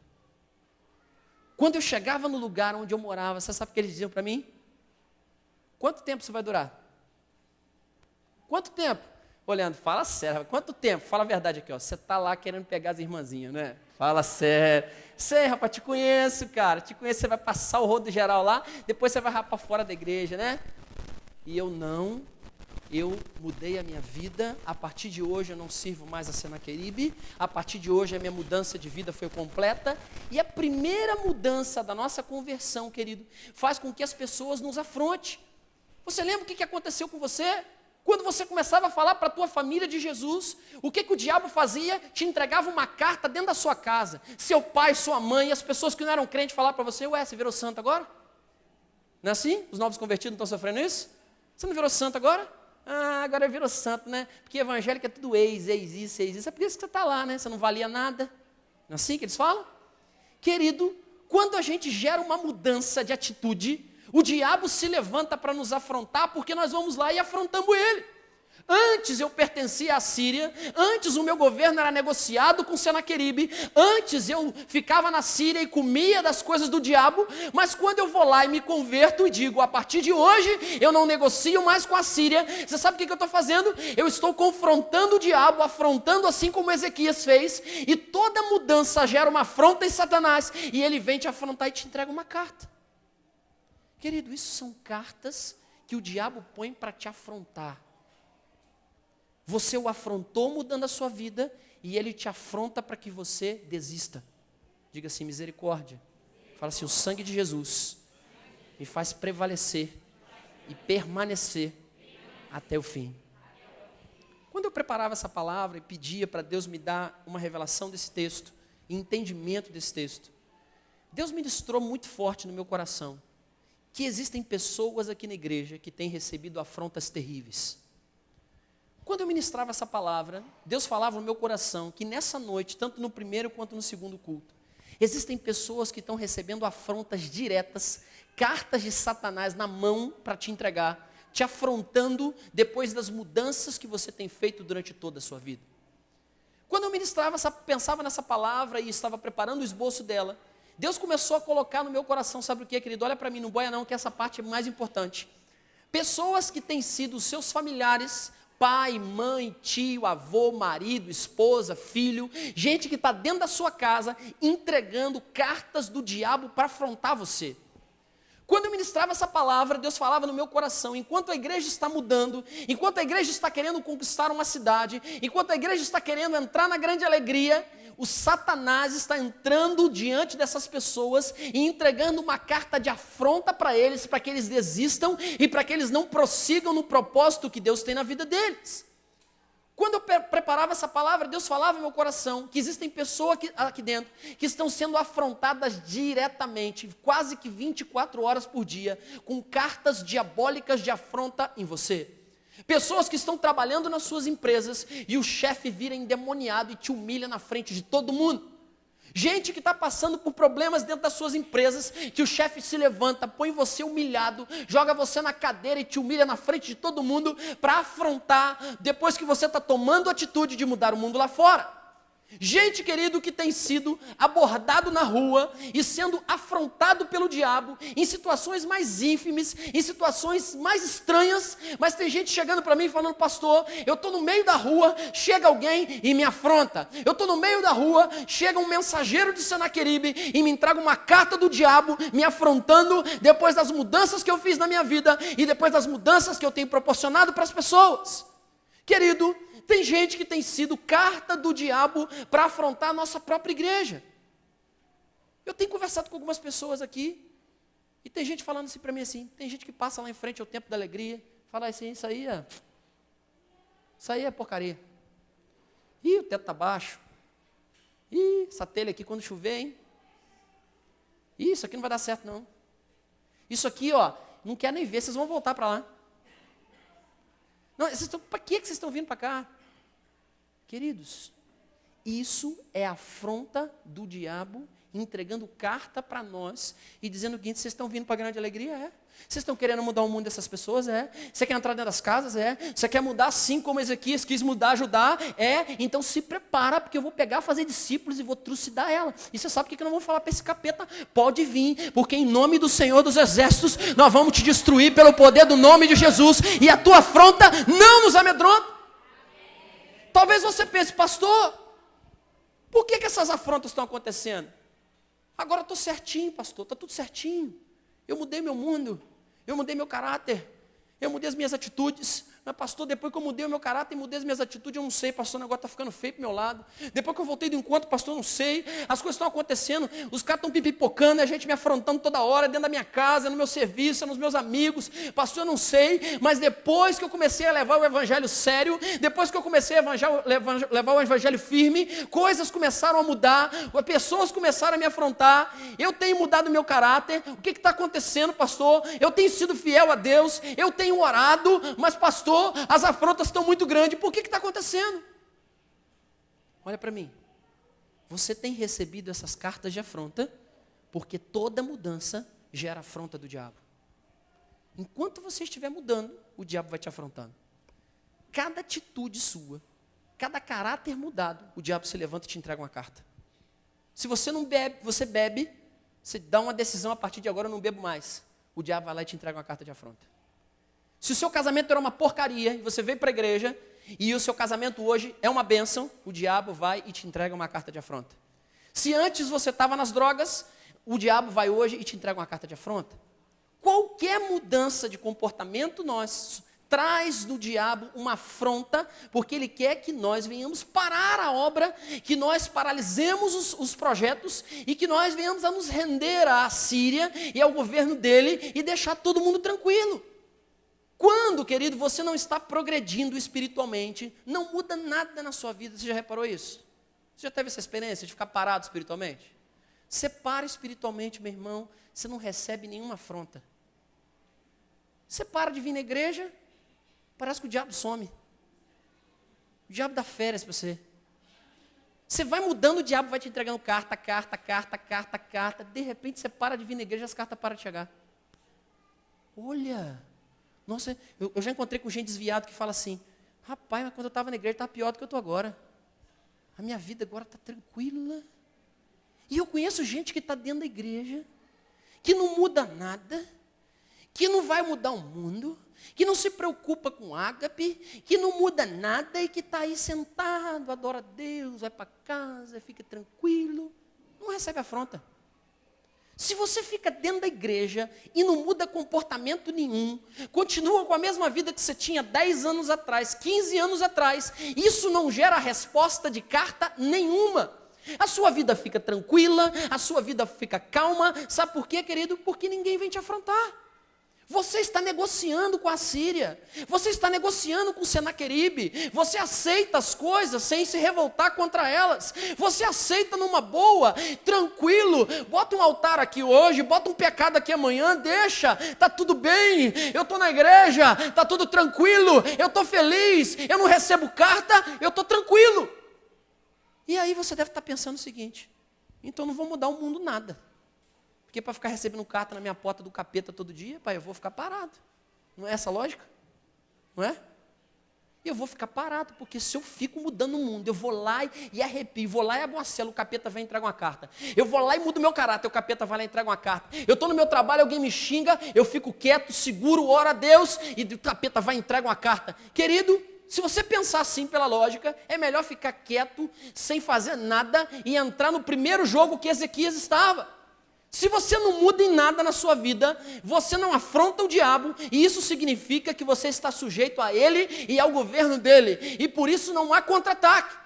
Quando eu chegava no lugar onde eu morava, você sabe o que eles diziam para mim? Quanto tempo isso vai durar? Quanto tempo? Olhando, fala sério, quanto tempo? Fala a verdade aqui, ó. Você está lá querendo pegar as irmãzinhas, né? Fala sério. Sei, rapaz, te conheço, cara. Te conheço, você vai passar o rodo geral lá, depois você vai rapar fora da igreja, né? E eu mudei a minha vida. A partir de hoje eu não sirvo mais a Senaqueribe. A partir de hoje a minha mudança de vida foi completa. E a primeira mudança da nossa conversão, querido, faz com que as pessoas nos afrontem. Você lembra o que aconteceu com você? Quando você começava a falar para a tua família de Jesus, o que o diabo fazia? Te entregava uma carta dentro da sua casa. Seu pai, sua mãe, as pessoas que não eram crentes falavam para você: ué, você virou santo agora? Não é assim? Os novos convertidos não estão sofrendo isso? Você não virou santo agora? Ah, agora virou santo, né? Porque evangélico é tudo ex isso. É por isso que você está lá, né? Você não valia nada. Não é assim que eles falam? Querido, quando a gente gera uma mudança de atitude, o diabo se levanta para nos afrontar, porque nós vamos lá e afrontamos ele. Antes eu pertencia à Síria, antes o meu governo era negociado com Senaqueribe, antes eu ficava na Síria e comia das coisas do diabo, mas quando eu vou lá e me converto e digo: a partir de hoje eu não negocio mais com a Síria, você sabe o que eu estou fazendo? Eu estou confrontando o diabo, afrontando assim como Ezequias fez, e toda mudança gera uma afronta em Satanás, e ele vem te afrontar e te entrega uma carta. Querido, isso são cartas que o diabo põe para te afrontar. Você o afrontou mudando a sua vida, e ele te afronta para que você desista. Diga assim: misericórdia. Fala assim: o sangue de Jesus me faz prevalecer e permanecer até o fim. Quando eu preparava essa palavra e pedia para Deus me dar uma revelação desse texto, entendimento desse texto, Deus ministrou muito forte no meu coração que existem pessoas aqui na igreja que têm recebido afrontas terríveis. Quando eu ministrava essa palavra, Deus falava no meu coração que nessa noite, tanto no primeiro quanto no segundo culto, existem pessoas que estão recebendo afrontas diretas, cartas de Satanás na mão para te entregar, te afrontando depois das mudanças que você tem feito durante toda a sua vida. Quando eu ministrava, pensava nessa palavra e estava preparando o esboço dela, Deus começou a colocar no meu coração, sabe o que, querido? Olha para mim, não boia não, que essa parte é mais importante. Pessoas que têm sido seus familiares, pai, mãe, tio, avô, marido, esposa, filho, gente que está dentro da sua casa, entregando cartas do diabo para afrontar você. Quando eu ministrava essa palavra, Deus falava no meu coração: enquanto a igreja está mudando, enquanto a igreja está querendo conquistar uma cidade, enquanto a igreja está querendo entrar na grande alegria, o Satanás está entrando diante dessas pessoas e entregando uma carta de afronta para que eles desistam e para que eles não prossigam no propósito que Deus tem na vida deles. Quando eu preparava essa palavra, Deus falava no meu coração que existem pessoas aqui dentro que estão sendo afrontadas diretamente, quase que 24 horas por dia, com cartas diabólicas de afronta em você. Pessoas que estão trabalhando nas suas empresas e o chefe vira endemoniado e te humilha na frente de todo mundo. Gente que está passando por problemas dentro das suas empresas, que o chefe se levanta, põe você humilhado, joga você na cadeira e te humilha na frente de todo mundo para afrontar depois que você está tomando a atitude de mudar o mundo lá fora. Gente, querido, que tem sido abordado na rua e sendo afrontado pelo diabo em situações mais ínfimes, em situações mais estranhas, mas tem gente chegando para mim falando: pastor, eu estou no meio da rua, chega alguém e me afronta. Eu estou no meio da rua, chega um mensageiro de Senaqueribe e me entrega uma carta do diabo, me afrontando depois das mudanças que eu fiz na minha vida e depois das mudanças que eu tenho proporcionado para as pessoas. Querido, tem gente que tem sido carta do diabo para afrontar a nossa própria igreja. Eu tenho conversado com algumas pessoas aqui, e tem gente falando assim para mim assim, tem gente que passa lá em frente ao Templo da Alegria, fala assim: isso aí é porcaria. Ih, o teto está baixo. Ih, essa telha aqui quando chover, hein? Ih, isso aqui não vai dar certo não. Isso aqui, ó, não quer nem ver, vocês vão voltar para lá. Não, para que vocês estão vindo para cá? Queridos, isso é afronta do diabo entregando carta para nós e dizendo o seguinte: vocês estão vindo para a grande alegria? É. Vocês estão querendo mudar o mundo dessas pessoas? É. Você quer entrar dentro das casas? É. Você quer mudar assim como Ezequias quis mudar, ajudar? É. Então se prepara, porque eu vou pegar, fazer discípulos e vou trucidar ela. E você sabe o que eu não vou falar para esse capeta? Pode vir, porque em nome do Senhor dos Exércitos, nós vamos te destruir pelo poder do nome de Jesus, e a tua afronta não nos amedronta. Talvez você pense: pastor, por que essas afrontas estão acontecendo? Agora estou certinho, pastor, está tudo certinho. Eu mudei meu mundo, eu mudei meu caráter, eu mudei as minhas atitudes. Mas pastor, depois que eu mudei o meu caráter e mudei as minhas atitudes, eu não sei, pastor, o negócio está ficando feio para o meu lado. Depois que eu voltei do encontro, pastor, eu não sei, as coisas estão acontecendo, os caras estão pipipocando, a gente me afrontando toda hora, dentro da minha casa, no meu serviço, nos meus amigos. Pastor, eu não sei, mas depois que eu comecei a levar o evangelho sério, depois que eu comecei a levar o evangelho firme, coisas começaram a mudar, pessoas começaram a me afrontar, eu tenho mudado o meu caráter. O que está acontecendo, pastor? Eu tenho sido fiel a Deus, eu tenho orado, mas pastor, as afrontas estão muito grandes. Por que está acontecendo? Olha para mim. Você tem recebido essas cartas de afronta, porque toda mudança gera afronta do diabo. Enquanto você estiver mudando, o diabo vai te afrontando. Cada atitude sua, cada caráter mudado, o diabo se levanta e te entrega uma carta. Se você não bebe, você bebe, você dá uma decisão: a partir de agora eu não bebo mais. O diabo vai lá e te entrega uma carta de afronta. Se o seu casamento era uma porcaria, e você veio para a igreja, e o seu casamento hoje é uma bênção, o diabo vai e te entrega uma carta de afronta. Se antes você estava nas drogas, o diabo vai hoje e te entrega uma carta de afronta. Qualquer mudança de comportamento nós traz no diabo uma afronta, porque ele quer que nós venhamos parar a obra, que nós paralisemos os projetos, e que nós venhamos a nos render à Síria e ao governo dele, e deixar todo mundo tranquilo. Quando, querido, você não está progredindo espiritualmente, não muda nada na sua vida. Você já reparou isso? Você já teve essa experiência de ficar parado espiritualmente? Você para espiritualmente, meu irmão, você não recebe nenhuma afronta. Você para de vir na igreja, parece que o diabo some. O diabo dá férias para você. Você vai mudando, o diabo vai te entregando carta. De repente você para de vir na igreja, as cartas param de chegar. Olha... Nossa, eu já encontrei com gente desviada que fala assim: rapaz, mas quando eu estava na igreja estava pior do que eu estou agora. A minha vida agora está tranquila. E eu conheço gente que está dentro da igreja, que não muda nada, que não vai mudar o mundo, que não se preocupa com ágape, que não muda nada e que está aí sentado, adora a Deus, vai para casa, fica tranquilo, não recebe afronta. Se você fica dentro da igreja e não muda comportamento nenhum, continua com a mesma vida que você tinha 10 anos atrás, 15 anos atrás, isso não gera resposta de carta nenhuma. A sua vida fica tranquila, a sua vida fica calma. Sabe por quê, querido? Porque ninguém vem te afrontar. Você está negociando com a Síria, você está negociando com o Senaqueribe, você aceita as coisas sem se revoltar contra elas, você aceita numa boa, tranquilo, bota um altar aqui hoje, bota um pecado aqui amanhã, deixa, está tudo bem, eu estou na igreja, está tudo tranquilo, eu estou feliz, eu não recebo carta, eu estou tranquilo. E aí você deve estar pensando o seguinte: então não vou mudar o mundo nada. Porque para ficar recebendo carta na minha porta do capeta todo dia, pai, eu vou ficar parado. Não é essa a lógica? Não é? Eu vou ficar parado, porque se eu fico mudando o mundo, eu vou lá e arrepio, vou lá e abro uma célula, o capeta vai entregar uma carta. Eu vou lá e mudo meu caráter, o capeta vai lá e entrega uma carta. Eu estou no meu trabalho, alguém me xinga, eu fico quieto, seguro, oro a Deus, e o capeta vai e entrega uma carta. Querido, se você pensar assim pela lógica, é melhor ficar quieto, sem fazer nada, e entrar no primeiro jogo que Ezequias estava. Se você não muda em nada na sua vida, você não afronta o diabo, e isso significa que você está sujeito a ele e ao governo dele, e por isso não há contra-ataque.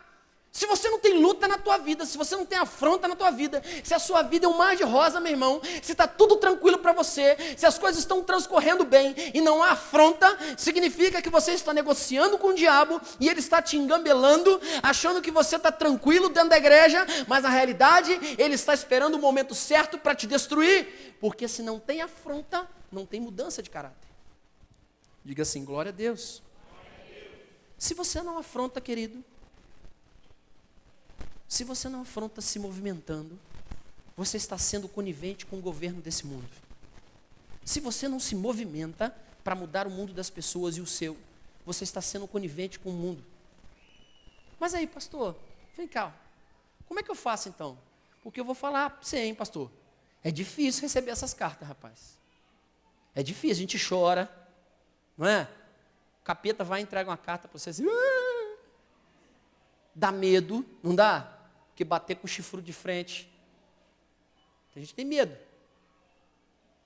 Se você não tem luta na tua vida, se você não tem afronta na tua vida, se a sua vida é um mar de rosa, meu irmão, se está tudo tranquilo para você, se as coisas estão transcorrendo bem e não há afronta, significa que você está negociando com o diabo e ele está te engambelando, achando que você está tranquilo dentro da igreja, mas na realidade ele está esperando o momento certo para te destruir, porque se não tem afronta, não tem mudança de caráter. Diga assim: glória a Deus. Se você não afronta, querido, se você não afronta se movimentando, você está sendo conivente com o governo desse mundo. Se você não se movimenta para mudar o mundo das pessoas e o seu, você está sendo conivente com o mundo. Mas aí, pastor, vem cá, como é que eu faço então? Porque eu vou falar para você, hein, pastor, é difícil receber essas cartas, rapaz. É difícil, a gente chora, não é? O capeta vai e entrega uma carta para você assim, dá medo, não dá? Porque bater com o chifre de frente, a gente tem medo.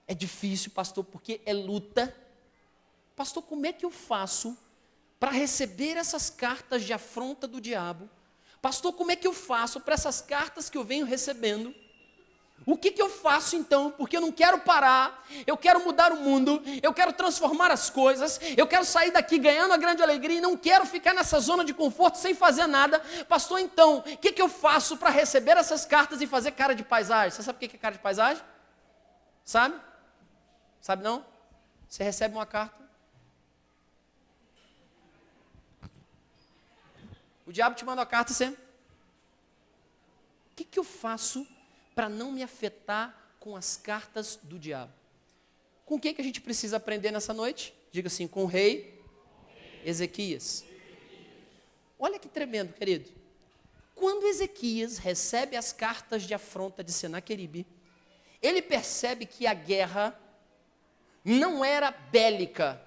É difícil, pastor, porque é luta. Pastor, como é que eu faço para receber essas cartas de afronta do diabo? Pastor, como é que eu faço para essas cartas que eu venho recebendo? O que eu faço então? Porque eu não quero parar, eu quero mudar o mundo, eu quero transformar as coisas, eu quero sair daqui ganhando a grande alegria e não quero ficar nessa zona de conforto sem fazer nada. Pastor, então, o que eu faço para receber essas cartas e fazer cara de paisagem? Você sabe o que é cara de paisagem? Sabe? Sabe não? Você recebe uma carta, o diabo te manda uma carta e você... O que eu faço para não me afetar com as cartas do diabo? Com o que a gente precisa aprender nessa noite? Diga assim, com o rei Ezequias. Olha que tremendo, querido. Quando Ezequias recebe as cartas de afronta de Senaqueribe, ele percebe que a guerra não era bélica.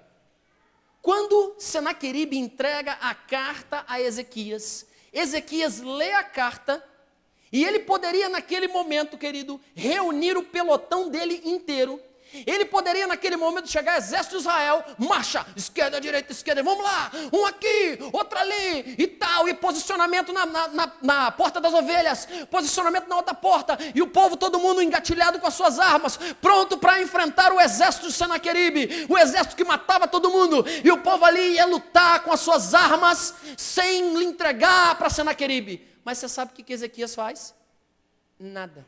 Quando Senaqueribe entrega a carta a Ezequias, Ezequias lê a carta e ele poderia naquele momento, querido, reunir o pelotão dele inteiro. Ele poderia naquele momento chegar ao exército de Israel, marcha, esquerda, direita, esquerda, vamos lá, um aqui, outro ali, e tal, e posicionamento na porta das ovelhas, posicionamento na outra porta, e o povo, todo mundo engatilhado com as suas armas, pronto para enfrentar o exército de Senaqueribe, o exército que matava todo mundo, e o povo ali ia lutar com as suas armas, sem lhe entregar para Senaqueribe. Mas você sabe o que Ezequias faz? Nada.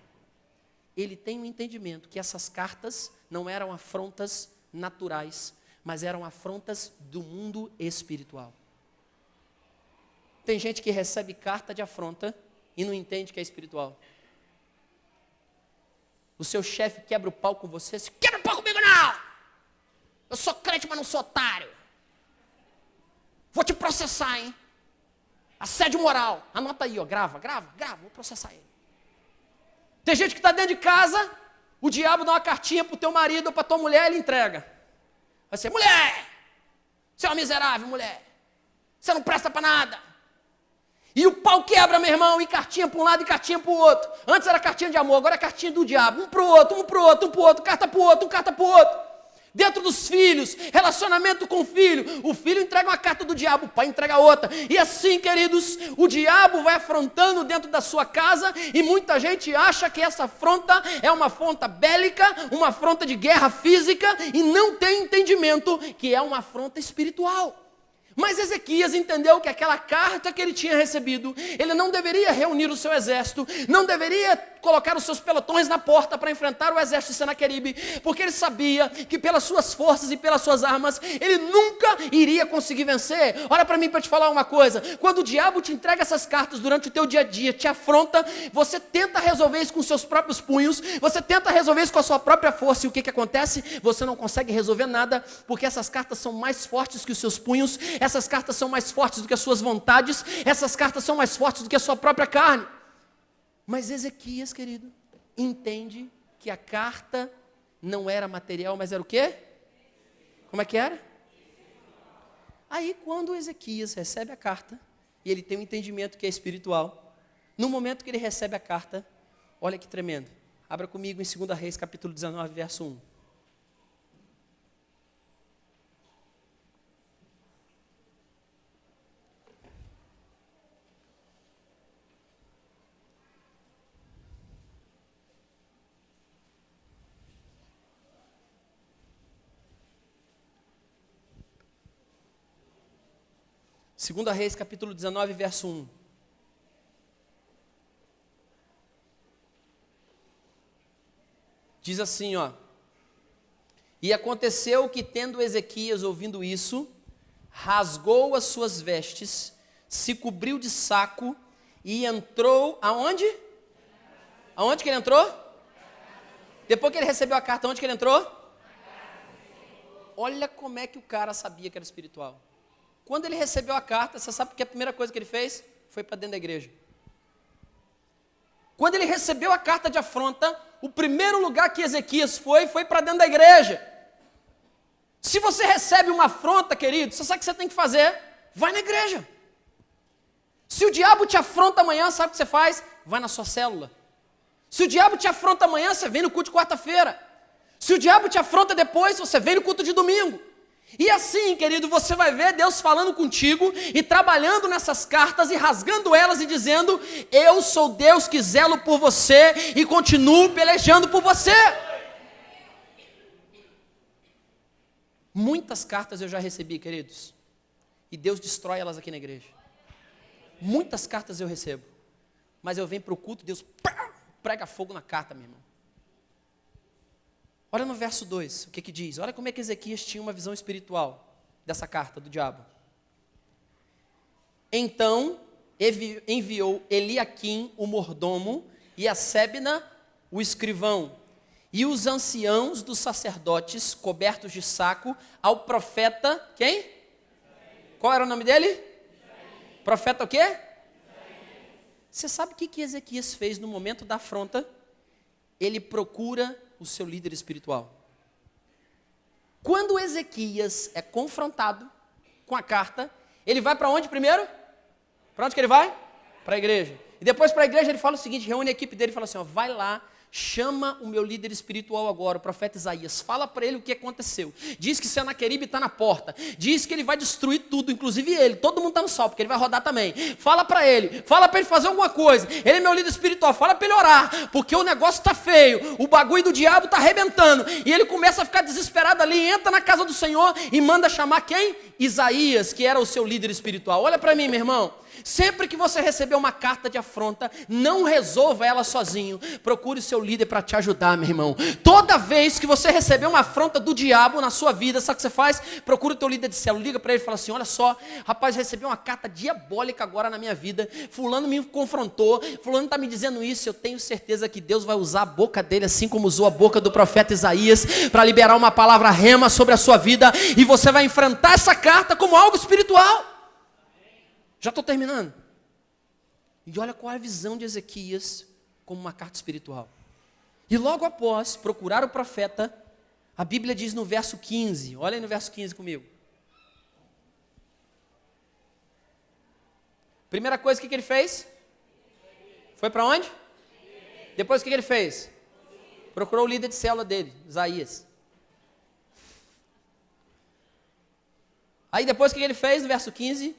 Ele tem um entendimento que essas cartas não eram afrontas naturais, mas eram afrontas do mundo espiritual. Tem gente que recebe carta de afronta e não entende que é espiritual. O seu chefe quebra o pau com você, você quebra o pau comigo não! Eu sou crente, mas não sou otário. Vou te processar, hein? Assédio moral. Anota aí, ó, grava, vou processar ele. Tem gente que está dentro de casa, o diabo dá uma cartinha para o teu marido ou para a tua mulher, ele entrega. Vai ser, mulher, você é uma miserável, mulher. Você não presta para nada. E o pau quebra, meu irmão, e cartinha para um lado e cartinha para o outro. Antes era cartinha de amor, agora é cartinha do diabo. Um para o outro, carta para o outro, carta para o outro. Dentro dos filhos, relacionamento com o filho entrega uma carta do diabo, o pai entrega outra. E assim, queridos, o diabo vai afrontando dentro da sua casa e muita gente acha que essa afronta é uma afronta bélica, uma afronta de guerra física e não tem entendimento que é uma afronta espiritual. Mas Ezequias entendeu que aquela carta que ele tinha recebido, ele não deveria reunir o seu exército, não deveria colocar os seus pelotões na porta para enfrentar o exército de Senaqueribe, porque ele sabia que pelas suas forças e pelas suas armas, ele nunca iria conseguir vencer. Olha para mim para te falar uma coisa, quando o diabo te entrega essas cartas durante o teu dia a dia, te afronta, você tenta resolver isso com seus próprios punhos, você tenta resolver isso com a sua própria força, e o que acontece? Você não consegue resolver nada, porque essas cartas são mais fortes que os seus punhos, essas cartas são mais fortes do que as suas vontades, essas cartas são mais fortes do que a sua própria carne. Mas Ezequias, querido, entende que a carta não era material, mas era o quê? Como é que era? Aí quando Ezequias recebe a carta, e ele tem um entendimento que é espiritual, no momento que ele recebe a carta, olha que tremendo. Abra comigo em 2 Reis, capítulo 19, verso 1. Segunda Reis, capítulo 19, verso 1. Diz assim, ó. E aconteceu que, tendo Ezequias ouvindo isso, rasgou as suas vestes, se cobriu de saco e entrou, aonde? Aonde que ele entrou? Depois que ele recebeu a carta, onde que ele entrou? Olha como é que o cara sabia que era espiritual. Quando ele recebeu a carta, você sabe que a primeira coisa que ele fez? Foi para dentro da igreja. Quando ele recebeu a carta de afronta, o primeiro lugar que Ezequias foi para dentro da igreja. Se você recebe uma afronta, querido, você sabe o que você tem que fazer? Vai na igreja. Se o diabo te afronta amanhã, sabe o que você faz? Vai na sua célula. Se o diabo te afronta amanhã, você vem no culto de quarta-feira. Se o diabo te afronta depois, você vem no culto de domingo. E assim, querido, você vai ver Deus falando contigo e trabalhando nessas cartas e rasgando elas e dizendo: eu sou Deus que zelo por você e continuo pelejando por você. Muitas cartas eu já recebi, queridos, e Deus destrói elas aqui na igreja. Muitas cartas eu recebo, mas eu venho para o culto, Deus prega fogo na carta, meu irmão. Olha no verso 2, o que diz? Olha como é que Ezequias tinha uma visão espiritual dessa carta do diabo. Então enviou Eliaquim, o mordomo, e a Sebna, o escrivão, e os anciãos dos sacerdotes, cobertos de saco, ao profeta, quem? Qual era o nome dele? Profeta o quê? Você sabe o que Ezequias fez no momento da afronta? Ele procura o seu líder espiritual. Quando Ezequias é confrontado com a carta, ele vai para onde primeiro? Para onde que ele vai? Para a igreja. E depois para a igreja ele fala o seguinte, reúne a equipe dele e fala assim, ó, vai lá, chama o meu líder espiritual agora, o profeta Isaías, fala para ele o que aconteceu. Diz que Senaqueribe está na porta, diz que ele vai destruir tudo, inclusive ele, todo mundo está no sol, porque ele vai rodar também. Fala para ele fazer alguma coisa, ele é meu líder espiritual, fala para ele orar, porque o negócio está feio, o bagulho do diabo está arrebentando, e ele começa a ficar desesperado ali, entra na casa do Senhor e manda chamar quem? Isaías, que era o seu líder espiritual. Olha para mim, meu irmão. Sempre que você receber uma carta de afronta, não resolva ela sozinho. Procure seu líder para te ajudar, meu irmão. Toda vez que você receber uma afronta do diabo na sua vida, sabe o que você faz? Procura o teu líder de célula, liga para ele e fala assim, olha só, rapaz, recebi uma carta diabólica agora na minha vida, fulano me confrontou, fulano está me dizendo isso, eu tenho certeza que Deus vai usar a boca dele, assim como usou a boca do profeta Isaías, para liberar uma palavra rema sobre a sua vida, e você vai enfrentar essa carta como algo espiritual. Já estou terminando. E olha qual é a visão de Ezequias como uma carta espiritual. E logo após procurar o profeta, a Bíblia diz no verso 15, olha aí no verso 15 comigo. Primeira coisa, o que ele fez? Foi para onde? Depois o que ele fez? Procurou o líder de célula dele, Isaías. Aí depois o que ele fez no verso 15?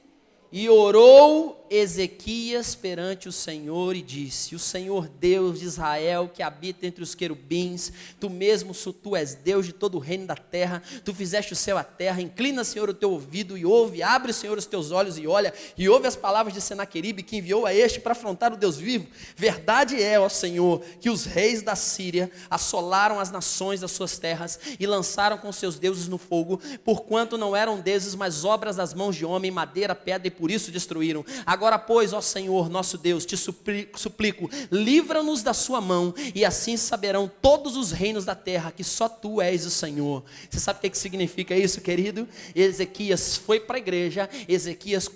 E orou Ezequias perante o Senhor e disse, o Senhor Deus de Israel, que habita entre os querubins, tu mesmo, tu és Deus de todo o reino da terra, tu fizeste o céu e a terra, inclina, Senhor, o teu ouvido e ouve, abre, Senhor, os teus olhos e olha, e ouve as palavras de Senaqueribe, que enviou a este para afrontar o Deus vivo. Verdade é, ó Senhor, que os reis da Síria assolaram as nações das suas terras e lançaram com seus deuses no fogo, porquanto não eram deuses, mas obras das mãos de homem, madeira, pedra, e por isso destruíram. Agora, pois, ó Senhor, nosso Deus, te suplico, livra-nos da sua mão, e assim saberão todos os reinos da terra que só tu és o Senhor. Você sabe o que significa isso, querido? Ezequias foi para a igreja, Ezequias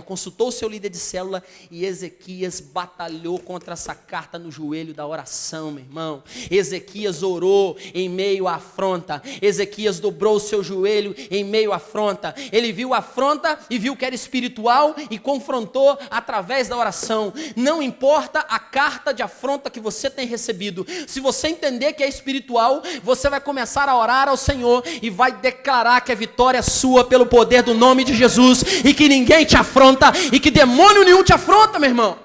consultou o seu líder de célula, e Ezequias batalhou contra essa carta no joelho da oração, meu irmão. Ezequias orou em meio à afronta, Ezequias dobrou o seu joelho em meio à afronta, ele viu a afronta e viu que era espiritual e confrontou através da oração. Não importa a carta de afronta que você tem recebido, se você entender que é espiritual, você vai começar a orar ao Senhor e vai declarar que a vitória é sua pelo poder do nome de Jesus, e que ninguém te afronta e que demônio nenhum te afronta, meu irmão.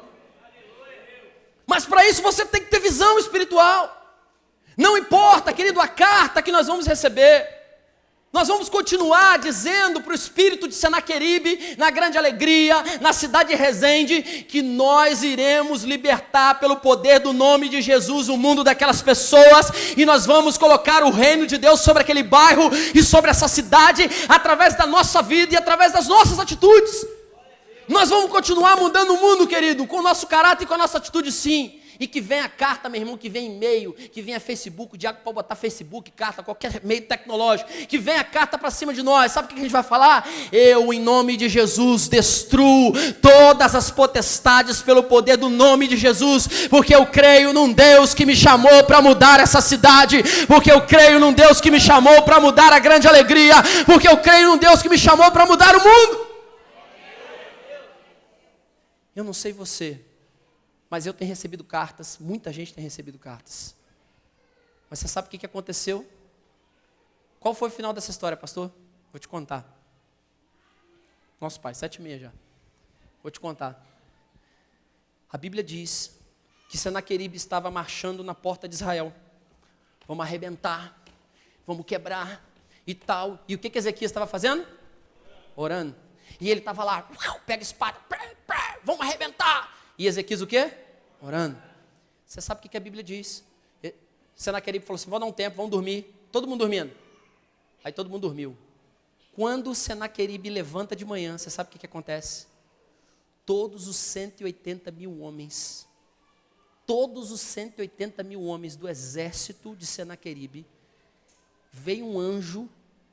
Mas para isso você tem que ter visão espiritual. Não importa, querido, a carta que nós vamos receber, nós vamos continuar dizendo para o espírito de Senaqueribe, na grande alegria, na cidade de Resende, que nós iremos libertar pelo poder do nome de Jesus o mundo daquelas pessoas, e nós vamos colocar o reino de Deus sobre aquele bairro e sobre essa cidade, através da nossa vida e através das nossas atitudes. Nós vamos continuar mudando o mundo, querido, com o nosso caráter e com a nossa atitude, sim. E que venha carta, meu irmão, que venha e-mail, que venha Facebook, o diabo pode botar Facebook, carta, qualquer meio tecnológico, que venha carta para cima de nós. Sabe o que a gente vai falar? Eu, em nome de Jesus, destruo todas as potestades pelo poder do nome de Jesus, porque eu creio num Deus que me chamou para mudar essa cidade, porque eu creio num Deus que me chamou para mudar a grande alegria, porque eu creio num Deus que me chamou para mudar o mundo. Eu não sei você, mas eu tenho recebido cartas, muita gente tem recebido cartas. Mas você sabe o que aconteceu? Qual foi o final dessa história, pastor? Vou te contar. Nosso pai, 7h30 já. Vou te contar. A Bíblia diz que Senaqueribe estava marchando na porta de Israel. Vamos arrebentar, vamos quebrar e tal. E o que Ezequias estava fazendo? Orando. E ele estava lá, pega a espada, vamos arrebentar. E Ezequias o quê? Orando. Você sabe o que a Bíblia diz? Senaqueribe falou assim, vamos dar um tempo, vamos dormir. Todo mundo dormindo. Aí todo mundo dormiu. Quando Senaqueribe levanta de manhã, você sabe o que acontece? Todos os 180 mil homens, todos os 180 mil homens do exército de Senaqueribe, veio um anjo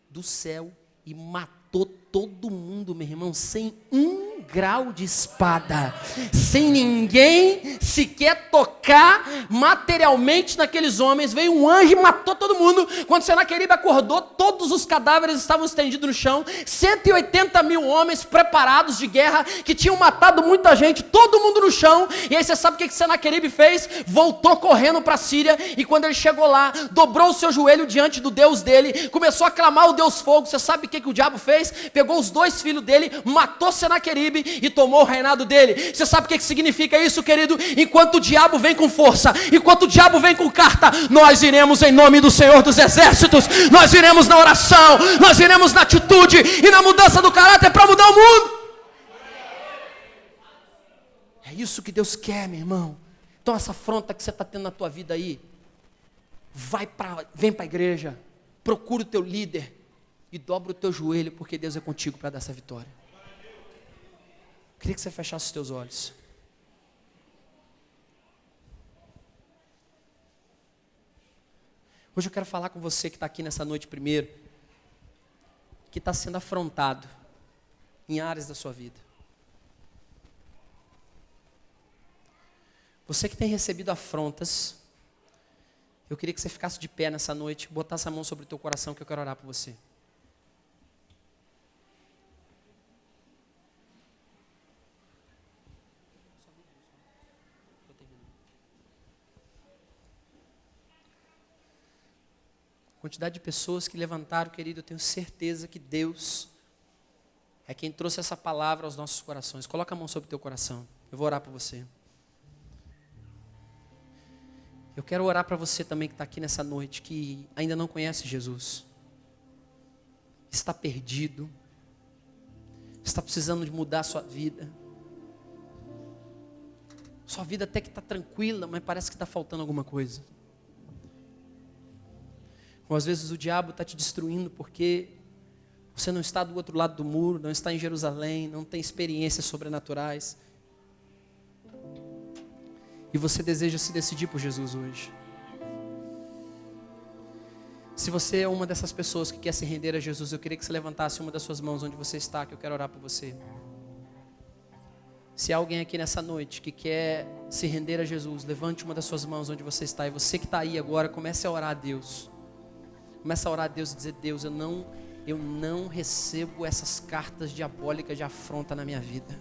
do céu e matou todo mundo, meu irmão, sem um grau de espada, sem ninguém sequer tocar materialmente naqueles homens. Veio um anjo e matou todo mundo. Quando Senaqueribe acordou, todos os cadáveres estavam estendidos no chão, 180 mil homens preparados de guerra, que tinham matado muita gente, todo mundo no chão. E aí você sabe o que Senaqueribe fez? Voltou correndo para a Síria, e quando ele chegou lá, dobrou o seu joelho diante do Deus dele, começou a clamar o Deus Fogo. Você sabe o que o diabo fez? Pegou os 2 filhos dele, matou Senaqueribe e tomou o reinado dele. Você sabe o que significa isso, querido? Enquanto o diabo vem com força, enquanto o diabo vem com carta, nós iremos em nome do Senhor dos Exércitos, nós iremos na oração, nós iremos na atitude e na mudança do caráter para mudar o mundo. É isso que Deus quer, meu irmão. Então essa afronta que você está tendo na tua vida aí, vem para a igreja, procura o teu líder e dobra o teu joelho, porque Deus é contigo para dar essa vitória. Eu queria que você fechasse os teus olhos. Hoje eu quero falar com você que está aqui nessa noite primeiro, que está sendo afrontado em áreas da sua vida. Você que tem recebido afrontas, eu queria que você ficasse de pé nessa noite, botasse a mão sobre o teu coração, que eu quero orar por você. Quantidade de pessoas que levantaram, querido, eu tenho certeza que Deus é quem trouxe essa palavra aos nossos corações. Coloca a mão sobre o teu coração, eu vou orar por você. Eu quero orar para você também que está aqui nessa noite, que ainda não conhece Jesus, está perdido, está precisando de mudar a sua vida. Sua vida até que está tranquila, mas parece que está faltando alguma coisa. Ou às vezes o diabo está te destruindo porque você não está do outro lado do muro, não está em Jerusalém, não tem experiências sobrenaturais. E você deseja se decidir por Jesus hoje. Se você é uma dessas pessoas que quer se render a Jesus, eu queria que você levantasse uma das suas mãos onde você está, que eu quero orar por você. Se há alguém aqui nessa noite que quer se render a Jesus, levante uma das suas mãos onde você está. E você que está aí agora, comece a orar a Deus. Começa a orar a Deus e dizer: Deus, eu não recebo essas cartas diabólicas de afronta na minha vida.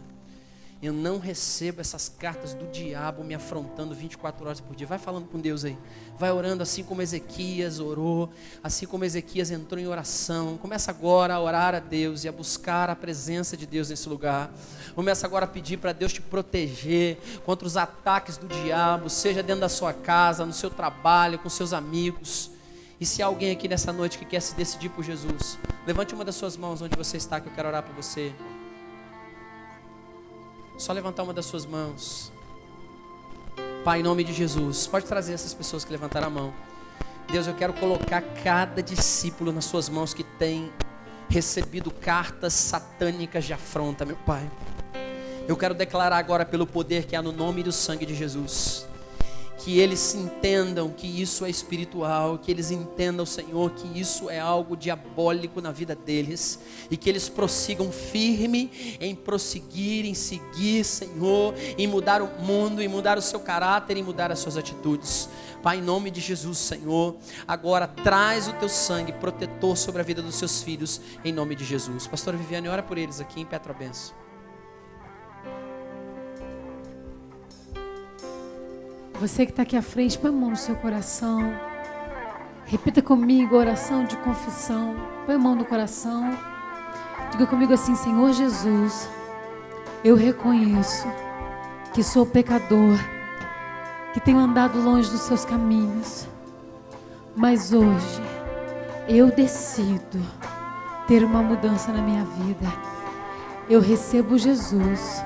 Eu não recebo essas cartas do diabo me afrontando 24 horas por dia. Vai falando com Deus aí. Vai orando assim como Ezequias orou, assim como Ezequias entrou em oração. Começa agora a orar a Deus e a buscar a presença de Deus nesse lugar. Começa agora a pedir para Deus te proteger contra os ataques do diabo, seja dentro da sua casa, no seu trabalho, com seus amigos. E se há alguém aqui nessa noite que quer se decidir por Jesus, levante uma das suas mãos onde você está, que eu quero orar por você. Só levantar uma das suas mãos. Pai, em nome de Jesus, pode trazer essas pessoas que levantaram a mão. Deus, eu quero colocar cada discípulo nas suas mãos que tem recebido cartas satânicas de afronta, meu Pai. Eu quero declarar agora pelo poder que há no nome e do sangue de Jesus. que eles entendam que isso é espiritual, que eles entendam, Senhor, que isso é algo diabólico na vida deles, e que eles prossigam firme em prosseguir, em seguir, Senhor, em mudar o mundo, em mudar o seu caráter, em mudar as suas atitudes. Pai, em nome de Jesus, Senhor, agora traz o teu sangue protetor sobre a vida dos seus filhos, em nome de Jesus. Pastora Viviane, ora por eles aqui em Petrobenço. Você que está aqui à frente, põe a mão no seu coração. Repita comigo a oração de confissão. Põe a mão no coração. Diga comigo assim: Senhor Jesus, eu reconheço que sou pecador, que tenho andado longe dos seus caminhos. Mas hoje eu decido ter uma mudança na minha vida. Eu recebo Jesus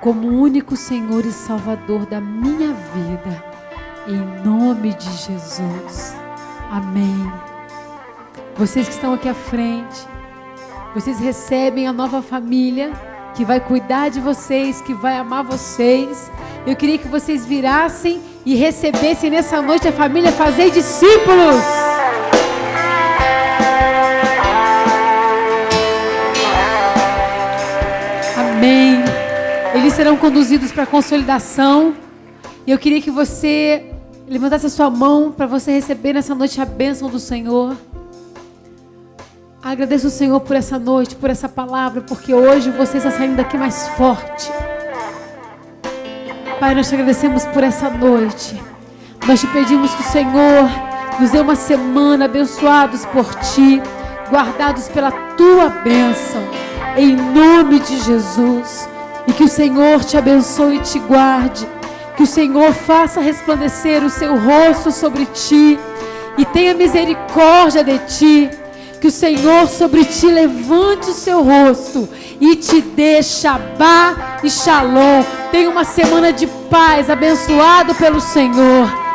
como o único Senhor e Salvador da minha vida, em nome de Jesus, amém. Vocês que estão aqui à frente, vocês recebem a nova família, que vai cuidar de vocês, que vai amar vocês. Eu queria que vocês virassem e recebessem nessa noite a família Fazer Discípulos. Amém. Eles serão conduzidos para a consolidação. E eu queria que você levantasse a sua mão para você receber nessa noite a bênção do Senhor. Agradeço o Senhor por essa noite, por essa palavra, porque hoje você está saindo daqui mais forte. Pai, nós te agradecemos por essa noite. Nós te pedimos que o Senhor nos dê uma semana abençoados por Ti, guardados pela Tua bênção, em nome de Jesus. E que o Senhor te abençoe e te guarde. Que o Senhor faça resplandecer o seu rosto sobre ti e tenha misericórdia de ti. Que o Senhor sobre ti levante o seu rosto e te dê Shabá e Shalom. Tenha uma semana de paz, abençoado pelo Senhor.